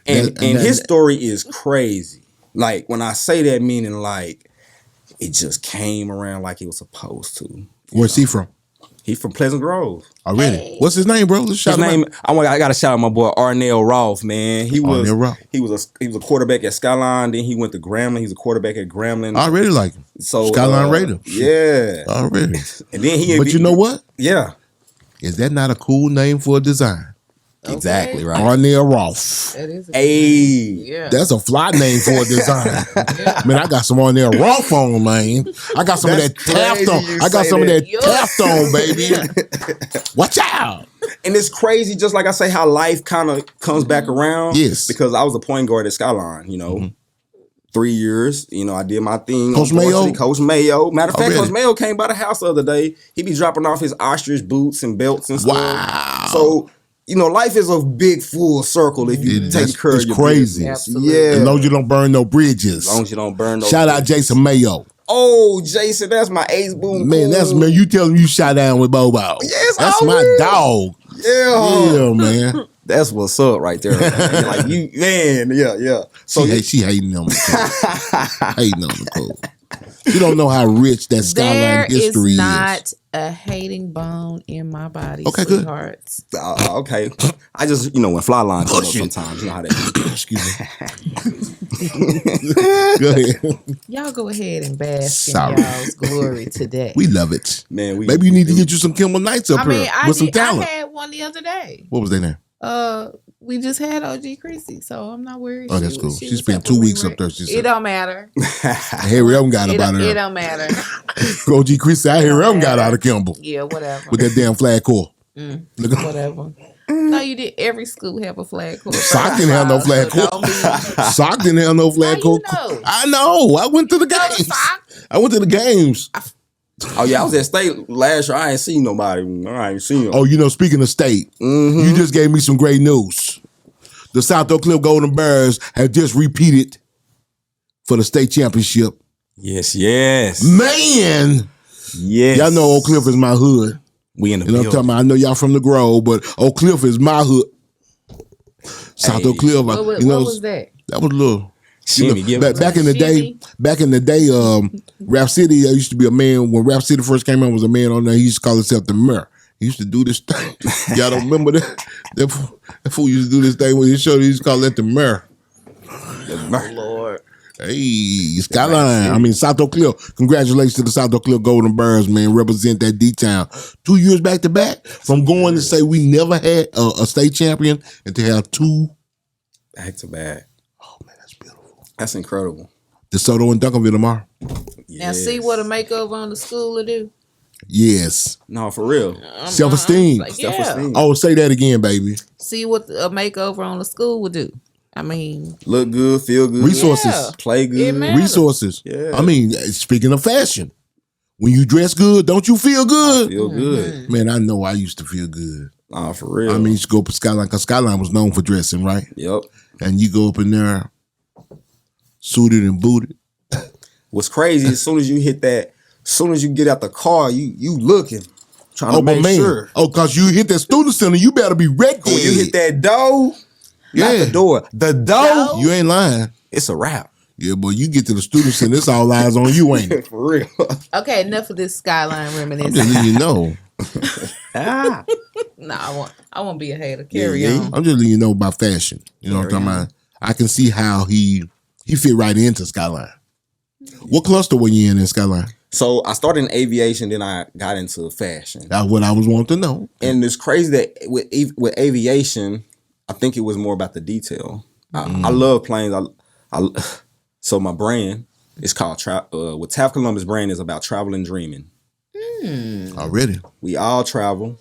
S4: And his story is crazy. Like, when I say that, meaning like it just came around like it was supposed to.
S2: Where's he from?
S4: He's from Pleasant Grove.
S2: Already.
S3: Hey.
S2: What's his name, bro? Let's shout
S4: His
S2: him
S4: name,
S2: out.
S4: I got to shout out my boy Arnell Rolfe, man. He was a quarterback at Skyline. Then he went to Grambling. He was a quarterback at Grambling.
S2: I really like him.
S4: So
S2: Skyline Raider.
S4: Yeah.
S2: Already.
S4: And then
S2: But you know what?
S4: Yeah.
S2: Is that not a cool name for a design?
S3: Okay.
S4: Exactly right.
S2: Arnell Rolfe.
S3: That is. Yeah.
S2: That's a fly name for a design. Man, I got some Arnell Rolfe on, man. I got some of that Taft on. I got some of that Taft on, baby. Watch out.
S4: And it's crazy, just like I say, how life kind of comes back around.
S2: Yes.
S4: Because I was a point guard at Skyline, 3 years. I did my thing.
S2: Coach Mayo?
S4: Coach Mayo. Matter of fact,
S2: Already.
S4: Coach Mayo came by the house the other day. He be dropping off his ostrich boots and belts and stuff.
S2: Wow.
S4: So, life is a big full circle if you take care of your
S2: crazy.
S4: business.
S3: Absolutely.
S4: Yeah.
S2: As long as you don't burn no bridges.
S4: As long as you don't burn those.
S2: Shout out Jason Mayo.
S4: Oh, Jason, that's my ace boom.
S2: Man, you tell him you shot down with Bobo.
S4: Yes,
S2: that's
S4: I
S2: my
S4: will.
S2: dog. Yeah, man.
S4: That's what's up right there. Man. Like you, man, yeah. So
S2: She hating on Nicole. Hating on Nicole. You don't know how rich that Skyline
S3: There
S2: history
S3: is not a hating bone in my body.
S2: Okay, good.
S3: Sweethearts.
S4: okay. I just, when fly line comes up
S2: Push it.
S4: sometimes, you know how that is.
S2: Excuse me. Go ahead.
S3: Y'all go ahead and bask
S2: Sorry.
S3: in y'all's glory today.
S2: We love it.
S4: Man,
S2: Maybe you need to get you some Kimmel Knights up here with some
S3: I
S2: talent.
S3: had one the other day.
S2: What was their name?
S3: We just had OG Chrissy, so I'm not worried.
S2: Oh, that's cool. She
S3: was
S2: spent
S3: helping
S2: 2
S3: me
S2: weeks
S3: with-
S2: up there. She
S3: It
S2: said,
S3: don't matter.
S2: Harry Elm got
S3: It
S2: about
S3: don't, it
S2: her.
S3: don't matter.
S2: OG Chris said, Harry Elm got out of Kimball
S3: Yeah, whatever.
S2: with that damn flag core. Look at
S3: Whatever. No, you did. Every school have a flag court.
S2: Sock didn't have no flag
S3: So
S2: court.
S3: don't be-
S2: Sock didn't have no flag
S3: How you
S2: court.
S3: know?
S2: I know. I went to the
S3: Go to
S2: games.
S3: Sock.
S2: I went to the games.
S4: Oh yeah, I was at state last year. I ain't seen nobody. I ain't seen them.
S2: Oh, speaking of state, you just gave me some great news. The South Oak Cliff Golden Bears have just repeated for the state championship.
S4: Yes.
S2: Man,
S4: Yes.
S2: y'all know Oak Cliff is my hood.
S4: We in the
S2: You know what I'm
S4: building.
S2: talking about? I know y'all from the Grove, but Oak Cliff is my hood. South Oak Cliff,
S3: What was that?
S2: that was a little.
S4: Shimmy, give it.
S2: Back in the day, Rap City used to be a man. When Rap City first came out, was a man on there. He used to call himself the Mayor. He used to do this thing. Y'all don't remember that? That fool used to do this thing with his show. He used to call it the Mayor.
S3: Lord.
S2: Hey, Skyline. I mean, South Oak Cliff. Congratulations to the South Oak Cliff Golden Bears, man. Represent that D-Town. 2 years back to back. From going to say we never had a state champion and to have 2
S4: back to back.
S2: Oh, man, that's beautiful.
S4: That's incredible.
S2: DeSoto and Duncanville tomorrow.
S3: Now, see what a makeover on the school will do?
S2: Yes.
S4: No, for real.
S2: Self-esteem.
S3: Like,
S4: Self-esteem.
S2: Oh, say that again, baby.
S3: See what a makeover on the school would do. I mean,
S4: Look good, feel good.
S2: Resources.
S3: Yeah.
S4: Play
S3: It
S4: good.
S3: matters.
S2: Resources.
S4: Yeah.
S2: I mean, speaking of fashion, when you dress good, don't you feel good?
S4: Feel good.
S2: Man, I know I used to feel good.
S4: Nah, for real.
S2: I mean, you used to go up to Skyline because Skyline was known for dressing, right?
S4: Yep.
S2: And you go up in there, suited and booted.
S4: What's crazy, as soon as you hit that, as soon as you get out the car, you looking, trying to
S2: Oh, but
S4: make
S2: man.
S4: sure.
S2: Oh, because you hit that student center, you better be ready.
S4: When you hit that door,
S2: Yeah.
S4: not the door, the door,
S3: Door?
S2: You ain't lying.
S4: it's a wrap.
S2: Yeah, boy, you get to the student center, it's all eyes on you, ain't it?
S4: For real.
S3: okay, enough of this Skyline
S2: I'm
S3: reminiscence.
S2: just letting you know.
S4: Ah.
S3: No, I won't be a hater. Carry
S4: Yeah.
S3: on.
S2: I'm just letting you know about fashion. You know what I'm talking about? I can see how he fit right into Skyline. What cluster were you in Skyline?
S4: So I started in aviation, then I got into fashion.
S2: That's what I was wanting to know.
S4: And it's crazy that with aviation, I think it was more about the detail. I love planes. So my brand is called with Taft Columbus brand is about travel and dreaming.
S2: Already.
S4: We all travel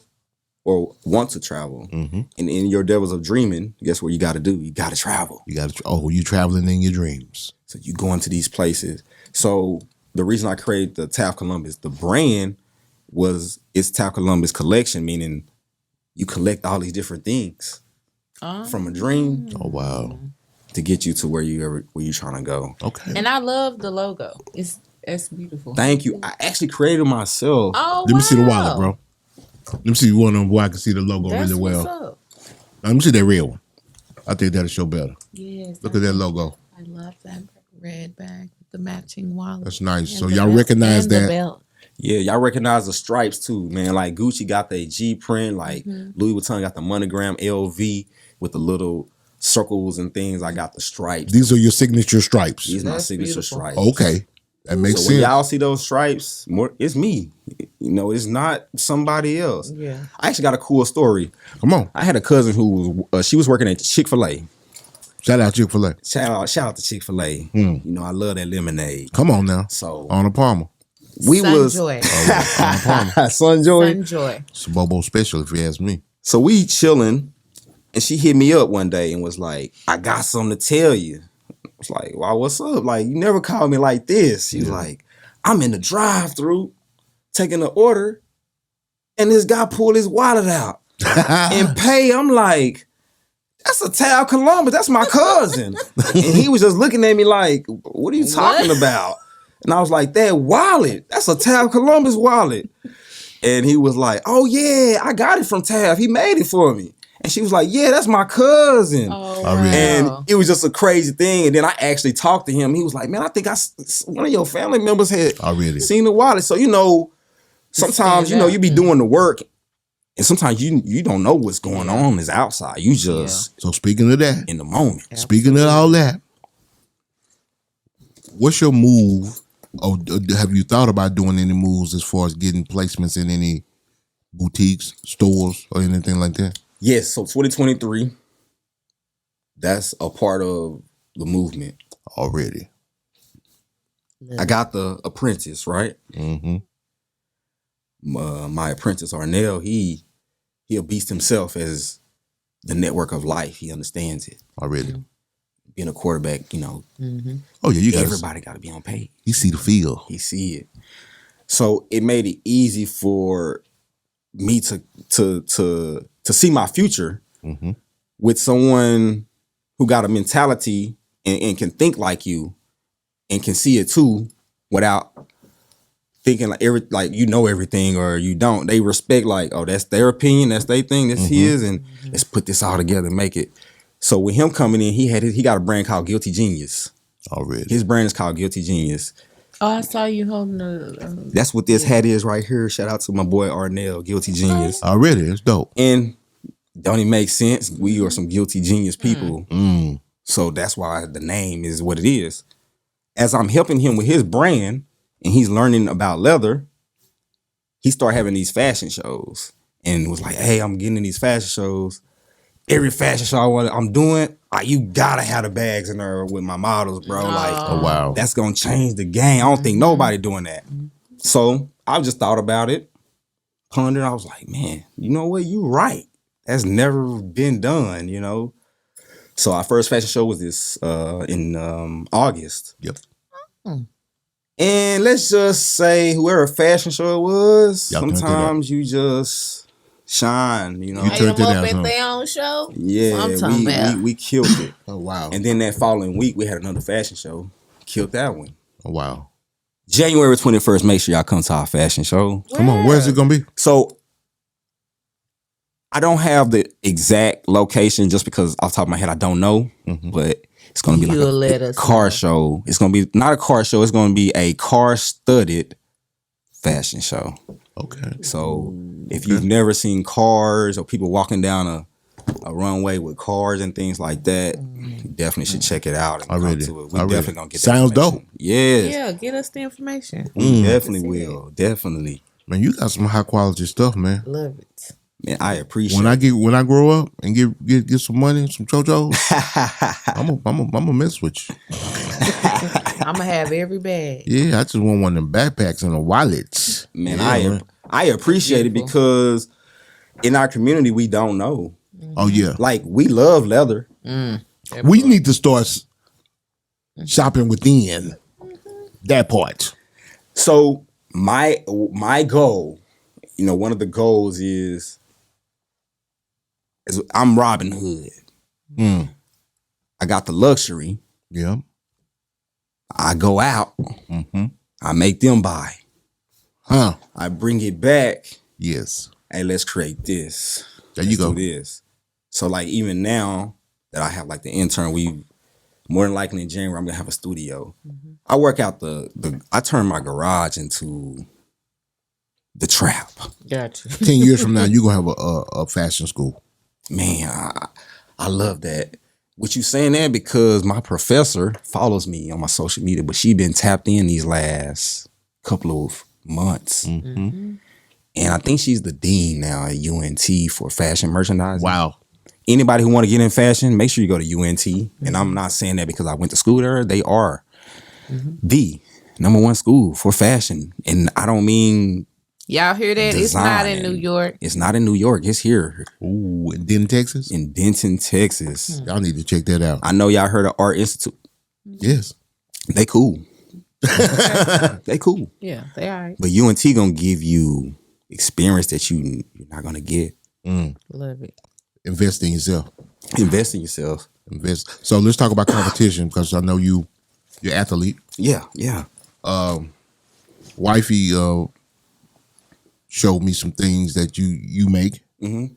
S4: or want to travel, and in your devils of dreaming, guess what you got to do? You got to travel.
S2: You got to, you traveling in your dreams.
S4: So you go into these places. So the reason I created the Taft Columbus, the brand it's Taft Columbus collection, meaning you collect all these different things from a dream
S2: Oh, wow.
S4: to get you to where you're trying to go.
S2: Okay.
S3: And I love the logo. It's beautiful.
S4: Thank you. I actually created myself.
S3: Oh,
S2: Let me see the wallet, bro. Let me see one of them where I can see the logo
S3: That's
S2: really well.
S3: what's up.
S2: Let me see that real one. I think that'll show better.
S3: Yes.
S2: Look at that logo.
S3: I love that red bag with the matching wallet.
S2: That's nice.
S3: And
S2: So
S3: the
S2: y'all
S3: belt-
S2: recognize
S3: and the
S2: that.
S3: belt.
S4: Yeah, y'all recognize the stripes too, man. Like Gucci got the G print, like Louis Vuitton got the monogram LV with the little circles and things. I got the stripes.
S2: These are your signature stripes.
S4: These are my
S3: That's
S4: signature
S3: beautiful.
S4: stripes.
S2: Okay. That makes
S4: So when
S2: sense.
S4: y'all see those stripes, it's me. You know, it's not somebody else.
S3: Yeah.
S4: I actually got a cool story.
S2: Come on.
S4: I had a cousin who was she was working at Chick-fil-A.
S2: Shout out Chick-fil-A.
S4: Shout out to Chick-fil-A. You know, I love that lemonade.
S2: Come on now.
S4: So
S2: On a Palmer.
S4: we
S3: Sunjoy.
S4: Sunjoy.
S3: Sunjoy.
S2: It's a Bobo special if you ask me.
S4: So we chilling, and she hit me up one day and was like, "I got something to tell you." I was like, "Wow, what's up? Like, you never called me like this." She was like, "I'm in the drive-thru taking the order, and this guy pulled his wallet out and pay." I'm like, "That's a Taft Columbus. That's my cousin." And he was just looking at me like, "What are you talking about?" And I was like, "That wallet, that's a Taft Columbus wallet." And he was like, "Oh yeah, I got it from Taft. He made it for me." And she was like, "Yeah, that's my cousin."
S3: Oh,
S2: I really-
S4: And
S3: wow.
S4: it was just a crazy thing. And then I actually talked to him. He was like, "Man, I think one of your family members had
S2: Already.
S4: seen the wallet." So, you know, sometimes, you know, you be doing the work and sometimes you don't know what's going on is outside. You just
S2: So speaking of that,
S4: in the moment.
S2: speaking of all that, what's your move? Or have you thought about doing any moves as far as getting placements in any boutiques, stores, or anything like that?
S4: Yes, so 2023, that's a part of the movement.
S2: Already.
S4: I got the apprentice, right?
S2: Mm-hmm.
S4: My apprentice Arnell, he a beast himself as the network of life. He understands it.
S2: Already.
S4: Being a quarterback, you know,
S2: Oh yeah, you got
S4: everybody got to be on page.
S2: You see the field.
S4: He see it, so it made it easy for me to see my future with someone who got a mentality and can think like you and can see it too without thinking like you know everything or you don't. They respect like, oh, that's their opinion, that's their thing, that's his, and let's put this all together and make it. So with him coming in, he got a brand called Guilty Genius.
S2: Already.
S4: His brand is called Guilty Genius.
S3: Oh, I saw you holding a.
S4: That's what this hat is right here. Shout out to my boy Arnell, Guilty Genius.
S2: Already. It's dope.
S4: And don't it make sense? We are some guilty genius people.
S2: Mm.
S4: So that's why the name is what it is. as I'm helping him with his brand and he's learning about leather, he started having these fashion shows and was like, hey, I'm getting in these fashion shows. Every fashion show I'm doing, you gotta have the bags in there with my models, bro. Like,
S2: Oh, wow.
S4: that's gonna change the game. I don't think nobody doing that. So I just thought about it, pondered. I was like, man, you know what? You right. That's never been done, you know. So our first fashion show was this in August.
S2: Yep.
S4: And let's just say whoever fashion show it was,
S2: Y'all turned it up.
S4: sometimes you just shine, you know.
S2: You
S3: Made
S2: turned
S3: them
S2: it
S3: up
S2: down,
S3: at their own show.
S4: Yeah,
S3: I'm talking about.
S4: we killed it.
S2: Oh, wow.
S4: And then that following week, we had another fashion show. Killed that one.
S2: Oh, wow.
S4: January 21st, make sure y'all come to our fashion show.
S2: Come on, where's it going to be?
S4: So I don't have the exact location just because off the top of my head, I don't know. But it's going to be
S3: You'll
S4: like
S3: let
S4: a
S3: us
S4: car
S3: know.
S4: show. It's going to be not a car show. It's going to be a car-studded fashion show.
S2: Okay.
S4: So if you've never seen cars or people walking down a runway with cars and things like that, you definitely should check it out. And come
S2: Already.
S4: to it. We
S2: Already.
S4: definitely gonna get that
S2: Sounds
S4: information.
S2: dope.
S4: Yes,
S3: Yeah, get us the information.
S4: we definitely
S3: See
S4: will. Definitely,
S2: Man, you got some high quality stuff, man.
S3: Love it.
S4: man. I appreciate.
S2: When I grow up and get some money, some chojos, I'm gonna mess with you.
S3: I'm gonna have every bag.
S2: Yeah, I just want one of them backpacks and the wallets.
S4: Man,
S2: Yeah.
S4: I appreciate it because in our community we don't know.
S2: Oh yeah,
S4: Like we love leather.
S2: we need to start shopping within that part.
S4: So my goal, you know, one of the goals is I'm Robin Hood.
S2: Mm.
S4: I got the luxury.
S2: Yeah.
S4: I go out.
S2: Mm-hmm.
S4: I make them buy.
S2: Huh.
S4: I bring it back.
S2: Yes.
S4: Hey, let's create this.
S2: There you
S4: Let's
S2: go.
S4: do this. So like even now that I have like the intern, we more than likely in January I'm gonna have a studio. I work out I turn my garage into the trap.
S3: Gotcha.
S2: 10 years from now, you're gonna have a fashion school.
S4: Man, I love that. What you saying that because my professor follows me on my social media, but she been tapped in these last couple of months.
S2: Mm-hmm.
S4: And I think she's the dean now at UNT for fashion merchandising.
S2: Wow.
S4: Anybody who want to get in fashion, make sure you go to UNT. And I'm not saying that because I went to school there. They are the #1 school for fashion. And I don't mean
S3: Y'all hear that? It's not in
S4: design.
S3: New York.
S4: It's not in New York. It's here
S2: Ooh, in Denton, Texas.
S4: in Denton, Texas.
S2: Y'all need to check that out.
S4: I know y'all heard of Art Institute.
S2: Yes.
S4: They cool. They cool.
S3: Yeah, they all right.
S4: But UNT gonna give you experience that you're not gonna get.
S3: Love it.
S2: Invest in yourself.
S4: Invest in yourself.
S2: Invest. So let's talk about competition because I know you're athlete.
S4: Yeah.
S2: Wifey showed me some things that you make, and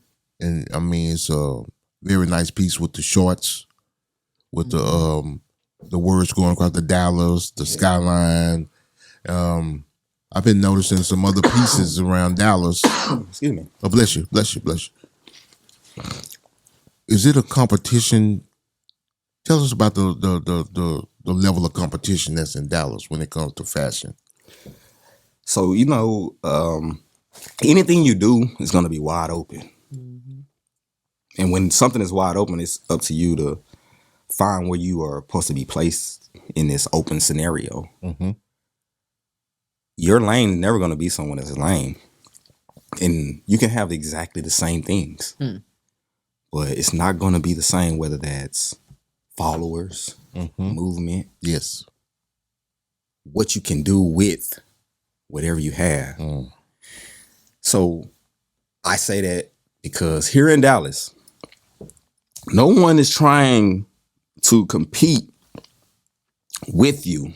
S2: I mean it's a very nice piece with the shorts, with the words going across the Dallas, the skyline. I've been noticing some other pieces around Dallas.
S4: Excuse me.
S2: Oh, bless you, bless you, bless you. Is it a competition? Tell us about the level of competition that's in Dallas when it comes to fashion.
S4: So, you know, anything you do is going to be wide open. And when something is wide open, it's up to you to find where you are supposed to be placed in this open scenario. Your lane is never going to be someone else's lane. And you can have exactly the same things. But it's not going to be the same whether that's followers, movement,
S2: Yes.
S4: what you can do with whatever you have. So I say that because here in Dallas, no one is trying to compete with you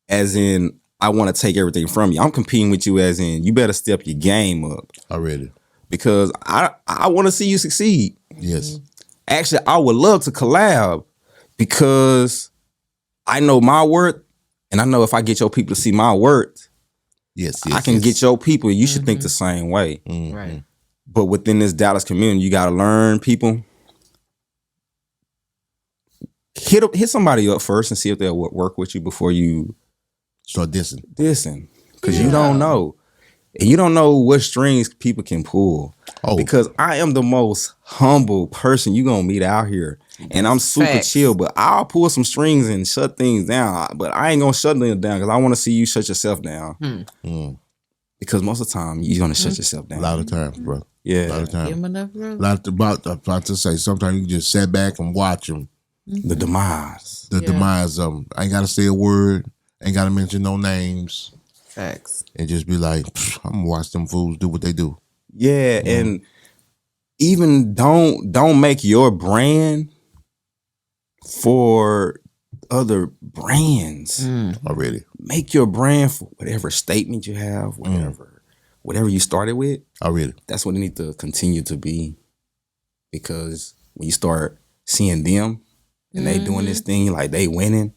S4: as in I want to take everything from you. I'm competing with you as in you better step your game up
S2: Already.
S4: because I want to see you succeed.
S2: Yes.
S4: Actually, I would love to collab because I know my worth and I know if I get your people to see my worth,
S2: Yes.
S4: I can get your people. You should think the same way.
S3: Right.
S4: But within this Dallas community, you got to learn people hit somebody up first and see if they'll work with you before you
S2: Start dissing.
S4: Because you don't know. And you don't know what strings people can pull.
S2: Oh.
S4: Because I am the most humble person you're going to meet out here. And I'm super
S3: Facts.
S4: chill, but I'll pull some strings and shut things down. But I ain't going to shut them down because I want to see you shut yourself down. Because most of the time, you're going to shut yourself down.
S2: A lot of times, bro.
S4: Yeah.
S2: A lot of
S3: Give
S2: times.
S3: him enough room.
S2: About to say, sometimes you just sit back and watch them.
S4: The demise.
S2: The demise of them. I ain't got to say a word. Ain't got to mention no names.
S3: Facts.
S2: And just be like, I'm going to watch them fools do what they do.
S4: Yeah, and even don't make your brand for other brands.
S2: Already.
S4: Make your brand for whatever statement you have, whatever you started with.
S2: Already.
S4: That's what it needs to continue to be. Because when you start seeing them and they doing this thing, like they winning,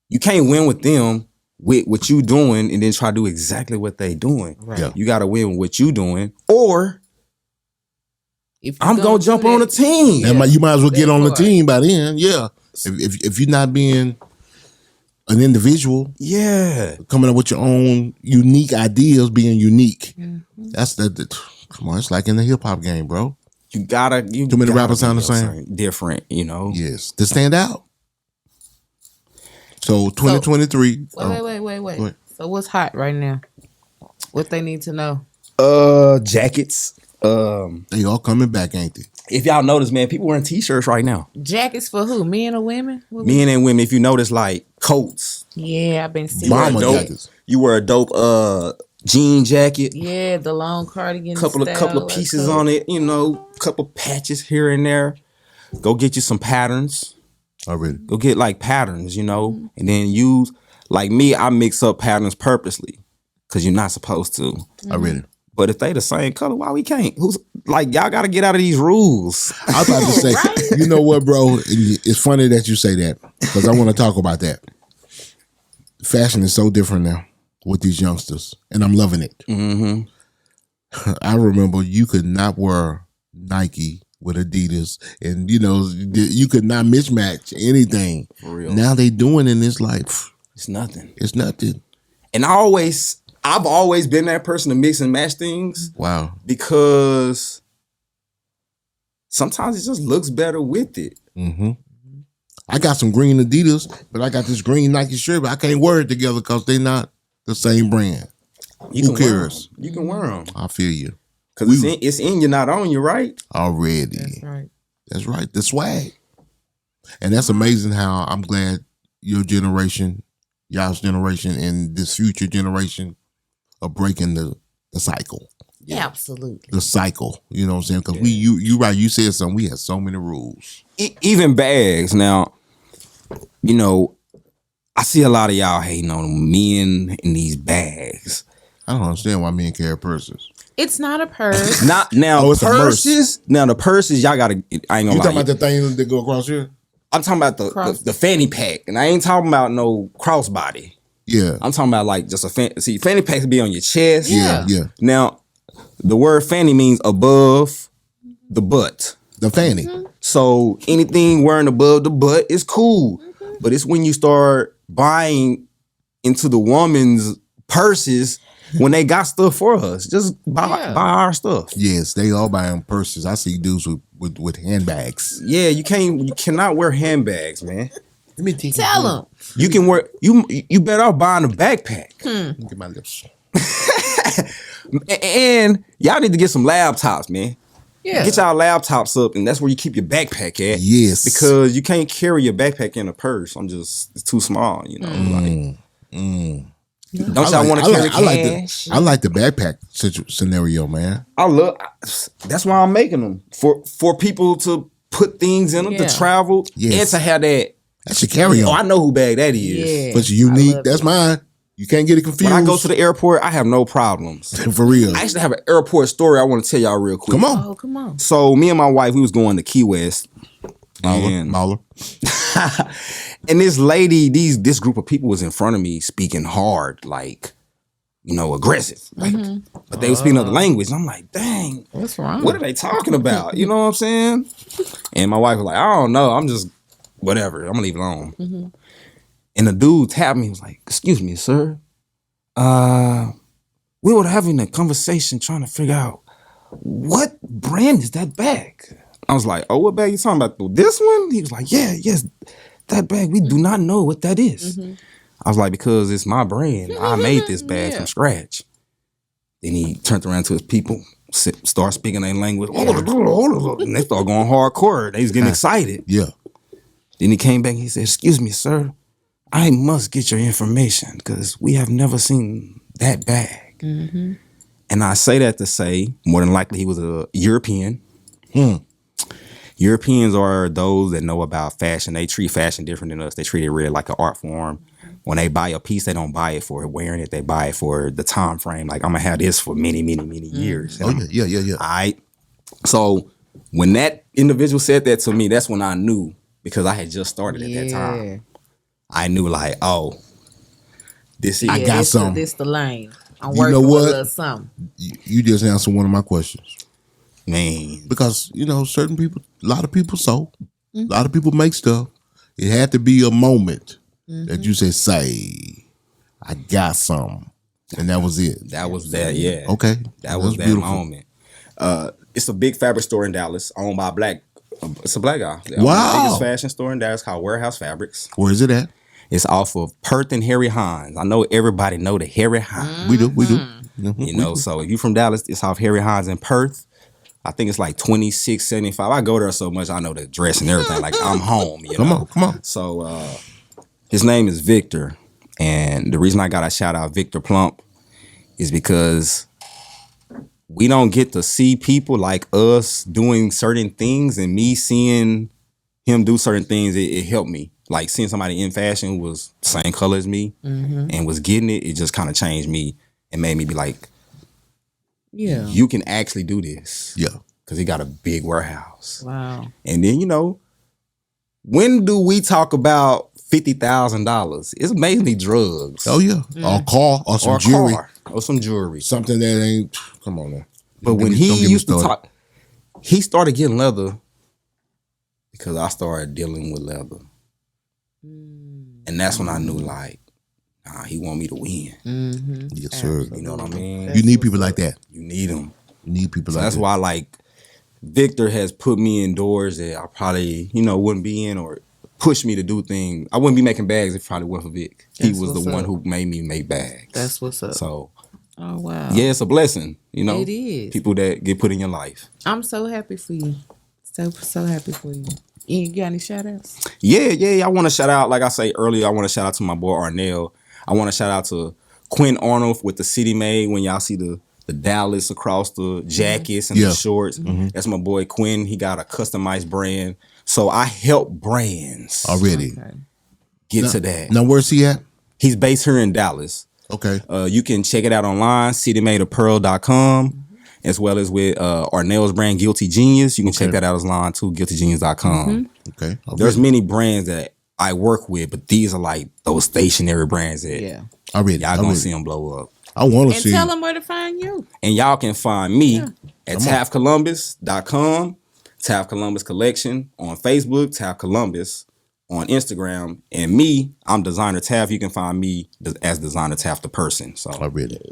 S4: you can't win with them with what you doing and then try to do exactly what they doing.
S3: Right.
S2: Yeah.
S4: You got to win with what you doing, or
S3: If you
S4: I'm gonna
S3: do
S4: jump on the
S3: that-
S4: team.
S2: And you might as well get
S3: That
S2: on the
S3: part.
S2: team by then. Yeah. If you're not being an individual,
S4: Yeah,
S2: coming up with your own unique ideas, being unique. That's come on, it's like in the hip hop game, bro.
S4: you gotta.
S2: Too many
S4: gotta
S2: rappers sound the
S4: be
S2: same.
S4: different. You know.
S2: Yes, to stand out. So 2023.
S3: Wait.
S2: Go ahead.
S3: So what's hot right now? What they need to know?
S4: Jackets.
S2: They all coming back, ain't they?
S4: If y'all notice, man, people wearing t-shirts right now.
S3: Jackets for who? Men or women?
S4: Men and women. If you notice, like coats.
S3: Yeah, I've been seeing.
S2: Bomber
S4: dope.
S2: jackets.
S4: You wear a dope jean jacket.
S3: Yeah, the long cardigan.
S4: Couple of pieces on it. You know, couple patches here and there. Go get you some patterns.
S2: Already.
S4: Go get like patterns, you know, and then use, like me, I mix up patterns purposely because you're not supposed to.
S2: Already.
S4: But if they the same color, why we can't? Who's like, y'all got to get out of these rules.
S2: I was about to say, you know what, bro? It's funny that you say that because I want to talk about that. Fashion is so different now with these youngsters, and I'm loving it. I remember you could not wear Nike with Adidas, and you could not mismatch anything.
S4: For real.
S2: Now they doing it, and it's like
S4: It's nothing.
S2: it's nothing.
S4: And I've always been that person to mix and match things
S2: Wow.
S4: because sometimes it just looks better with it.
S2: I got some green Adidas, but I got this green Nike shirt, but I can't wear it together because they not the same brand.
S4: You
S2: Who
S4: can wear
S2: cares?
S4: 'em. You can wear them
S2: I feel you
S4: because it's in you, not on you, right?
S2: already.
S3: That's right.
S2: That's right. The swag. And that's amazing how I'm glad your generation, y'all's generation, and this future generation are breaking the cycle.
S3: Absolutely.
S2: The cycle. You know what I'm saying? Because you right, you said something. We had so many rules.
S4: Even bags. Now, you know, I see a lot of y'all hating on men in these bags.
S2: I don't understand why men carry purses.
S3: It's not a purse.
S4: Not now
S2: Oh, it's a merce.
S4: purses. Now the purses, y'all gotta. I ain't
S2: You
S4: gonna
S2: talking
S4: lie.
S2: about the thing that go across here?
S4: I'm talking about
S3: Cross.
S4: the fanny pack, and I ain't talking about no crossbody.
S2: Yeah.
S4: I'm talking about like just a fanny pack to be on your chest.
S2: Yeah.
S4: Now, the word fanny means above the butt.
S2: The fanny.
S4: So anything wearing above the butt is cool. But it's when you start buying into the woman's purses when they got stuff for us. Just buy our stuff.
S2: Yes, they all buying purses. I see dudes with handbags.
S4: Yeah, you cannot wear handbags, man.
S2: Let me take
S3: Tell them.
S4: You can wear you better off buying a backpack.
S2: Get my lips.
S4: And y'all need to get some laptops, man.
S3: Yeah.
S4: Get y'all laptops up, and that's where you keep your backpack at.
S2: Yes.
S4: Because you can't carry your backpack in a purse. it's too small, you know. Don't y'all want to carry cash?
S2: I like the backpack scenario, man.
S4: That's why I'm making them for people to put things in them
S3: Yeah.
S4: to travel
S2: Yes.
S4: and to have that.
S2: That's your carry
S4: Oh, I
S2: on.
S4: know who bag that is.
S3: Yeah.
S2: But it's unique.
S3: love
S2: That's
S3: it.
S2: mine. You can't get it confused.
S4: When I go to the airport, I have no problems.
S2: For real.
S4: I actually have an airport story I want to tell y'all real quick.
S2: Come on.
S3: Oh, come on.
S4: So me and my wife, we was going to Key West.
S2: Mauler.
S4: And this lady, this group of people was in front of me speaking hard, like, aggressive. Like, but they were speaking other language. And I'm like, dang,
S3: What's wrong?
S4: what are they talking about? You know what I'm saying? And my wife was like, I don't know. I'm just whatever. I'm gonna leave it alone. And the dude tapped me. He was like, "Excuse me, sir. We were having a conversation trying to figure out what brand is that bag." I was like, "Oh, what bag you talking about? This one?" He was like, "Yes, that bag. We do not know what that is." I was like, "Because it's my brand. I made this bag from scratch." Then he turned around to his people, start speaking their language, and they start going hardcore. They was getting excited.
S2: Yeah.
S4: Then he came back and he said, "Excuse me, sir. I must get your information because we have never seen that bag." And I say that to say, more than likely, he was a European. Europeans are those that know about fashion. They treat fashion different than us. They treat it really like an art form. When they buy a piece, they don't buy it for wearing it. They buy it for the time frame. Like, I'm going to have this for many, many, many years.
S2: Oh, yeah.
S4: All right. So when that individual said that to me, that's when I knew, because I had just started at that time. I knew, like, oh, this is.
S2: I got something.
S3: This the lane. I'm
S2: You
S3: working
S2: know
S3: with
S2: what?
S3: a little something.
S2: You just answered one of my questions.
S4: Man.
S2: Because, certain people, a lot of people sew. A lot of people make stuff. It had to be a moment that you said, say, I got something. And that was it.
S4: That was that, yeah.
S2: Okay.
S4: That was that
S2: beautiful.
S4: moment. It's a big fabric store in Dallas owned by it's a black guy.
S2: Wow.
S4: The biggest fashion store in Dallas called Warehouse Fabrics.
S2: Where is it at?
S4: It's off of Perth and Harry Hines. I know everybody know the Harry Hines.
S2: We do.
S4: So if you from Dallas, it's off Harry Hines in Perth. I think it's like $26.75. I go there so much, I know the address and everything. Like, I'm home.
S2: Come on.
S4: So his name is Victor. And the reason I got to shout out Victor Plump is because we don't get to see people like us doing certain things, and me seeing him do certain things, it helped me. Like, seeing somebody in fashion who was the same color as me and was getting it, it just kind of changed me and made me be like,
S3: Yeah.
S4: you can actually do this.
S2: Yeah.
S4: Because he got a big warehouse.
S3: Wow.
S4: And then, when do we talk about $50,000? It's mainly drugs.
S2: Oh, yeah. Or a car or some jewelry.
S4: Or some jewelry.
S2: Something that ain't, come on now.
S4: But when he used to talk, he started getting leather because I started dealing with leather. And that's when I knew, like, nah, he want me to win.
S2: Yes, sir.
S4: You know what I mean?
S2: You need people like that.
S4: You need them.
S2: You need people
S4: So
S2: like
S4: that's
S2: that.
S4: why, like, Victor has put me in doors that I probably, wouldn't be in, or pushed me to do things. I wouldn't be making bags if it probably wasn't for Vic. He was the one who made me make bags.
S3: That's what's up.
S4: So,
S3: oh, wow.
S4: yeah, it's a blessing,
S3: It is.
S4: People that get put in your life.
S3: I'm so happy for you. So happy for you. You got any shout outs?
S4: Yeah. I want to shout out, like I say earlier, I want to shout out to my boy Arnell. I want to shout out to Quinn Arnold with the City Made. When y'all see the Dallas across the jackets and the shorts, that's my boy Quinn. He got a customized brand. So I help brands
S2: Already.
S4: get to that.
S2: Now, where's he at?
S4: He's based here in Dallas.
S2: Okay.
S4: You can check it out online, citymadeapparel.com, as well as with Arnell's brand, Guilty Genius. You can check that out online too, guiltygenius.com.
S2: Okay.
S4: There's many brands that I work with, but these are like those stationary brands that y'all gonna see them blow up.
S2: I want to
S3: And
S2: see.
S3: tell them where to find you.
S4: And y'all can find me at taftcolumbus.com, Taft Columbus Collection on Facebook, Taft Columbus on Instagram, and me, I'm Designer Taft. You can find me as Designer Taft the person. So
S2: I read it.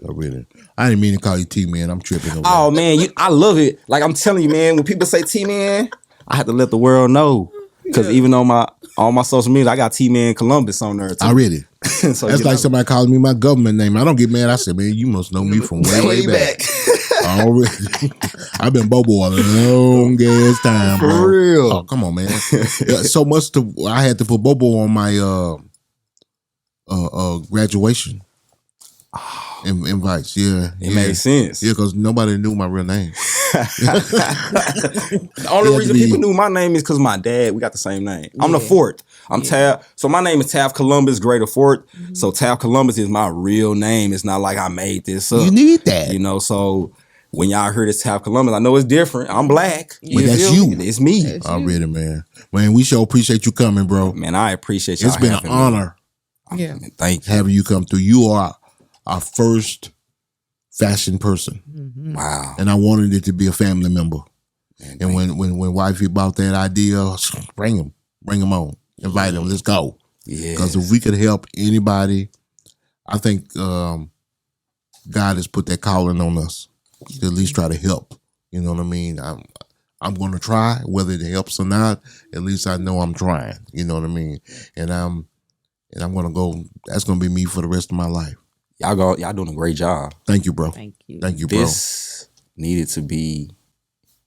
S2: I didn't mean to call you T-Man. I'm tripping over
S4: oh man, I love it. Like, I'm telling you, man, when people say T-Man, I have to let the world know. Because even on all my social media, I got T-Man Columbus on there too.
S2: I read it.
S4: So
S2: that's like somebody calling me my government name. I don't get mad. I said, man, you must know me from way back. Already. I've been Bobo a long ass time, bro.
S4: For real.
S2: Oh, come on, man. So much I had to put Bobo on my graduation invites. Yeah.
S4: It made sense.
S2: Yeah, because nobody knew my real name.
S4: The only reason people knew my name is because my dad, we got the same name. I'm the fourth. I'm Taft. So my name is Taft Columbus, Greater Fort. So Taft Columbus is my real name. It's not like I made this up.
S2: You need that.
S4: So when y'all heard it's Taft Columbus, I know it's different. I'm black.
S2: But that's you.
S4: It's me.
S2: I read it, man. Man, we sure appreciate you coming, bro.
S4: Man, I appreciate y'all.
S2: It's been an honor
S4: Thank you.
S2: having you come through. You are our first fashion person.
S4: Wow.
S2: And I wanted it to be a family member. And when wifey bought that idea, bring him on. Invite them. Let's go.
S4: Yeah.
S2: Because if we could help anybody, I think God has put that calling on us to at least try to help. You know what I mean? I'm going to try, whether it helps or not. At least I know I'm trying. You know what I mean? And I'm going to go. That's going to be me for the rest of my life.
S4: Y'all doing a great job.
S2: Thank you, bro.
S3: Thank you.
S2: Thank you, bro.
S4: This needed to be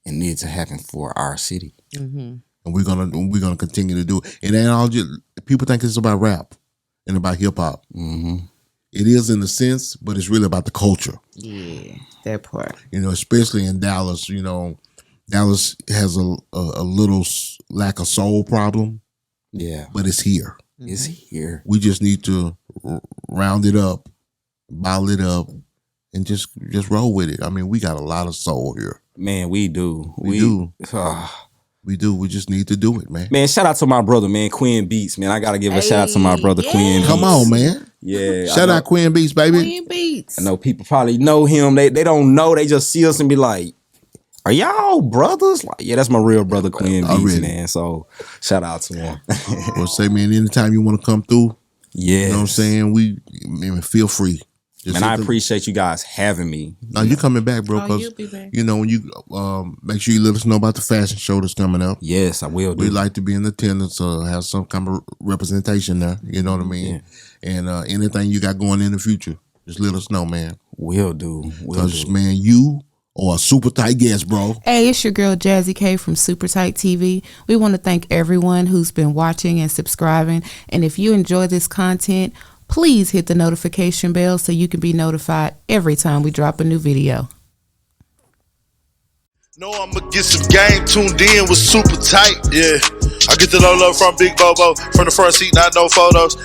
S4: and needed to happen for our city.
S3: Mm-hmm.
S2: And we're gonna continue to do it. And then people think it's about rap and about hip hop.
S4: Mm-hmm.
S2: It is in a sense, but it's really about the culture.
S3: Yeah, that part.
S2: You know, especially in Dallas. You know, Dallas has a little lack of soul problem.
S4: Yeah,
S2: but it's here.
S4: It's here.
S2: We just need to round it up, bottle it up, and just roll with it. I mean, we got a lot of soul here.
S4: Man, we do.
S2: We do. We do. We just need to do it, man.
S4: Man, shout out to my brother, man, Quinn Beats, man. I gotta give a shout out to my brother, Quinn Beats.
S2: Come on, man.
S4: Yeah.
S2: Shout out Quinn Beats, baby.
S3: Quinn Beats.
S4: I know people probably know him. They don't know. They just see us and be like, are y'all brothers? Like, yeah, that's my real brother, Quinn Beats, man. So shout out to him.
S2: Well, say, man, anytime you want to come through,
S4: yeah,
S2: you know what I'm saying? Feel free.
S4: Man, I appreciate you guys having me.
S2: No, you coming back, bro?
S3: Oh, you'll be back.
S2: You know, when you make sure you let us know about the fashion show that's coming up.
S4: Yes, I will do.
S2: We'd like to be in attendance or have some kind of representation there. You know what I mean? Yeah. And anything you got going in the future, just let us know, man.
S4: Will do.
S2: Because, man, you are a super tight guest, bro.
S3: Hey, it's your girl Jazzy K from Super Tight TV. We want to thank everyone who's been watching and subscribing. And if you enjoy this content, please hit the notification bell so you can be notified every time we drop a new video.
S1: No, I'ma get some game tuned in with Super Tight, yeah. I get the low from Big Bobo, from the front seat, not no photos.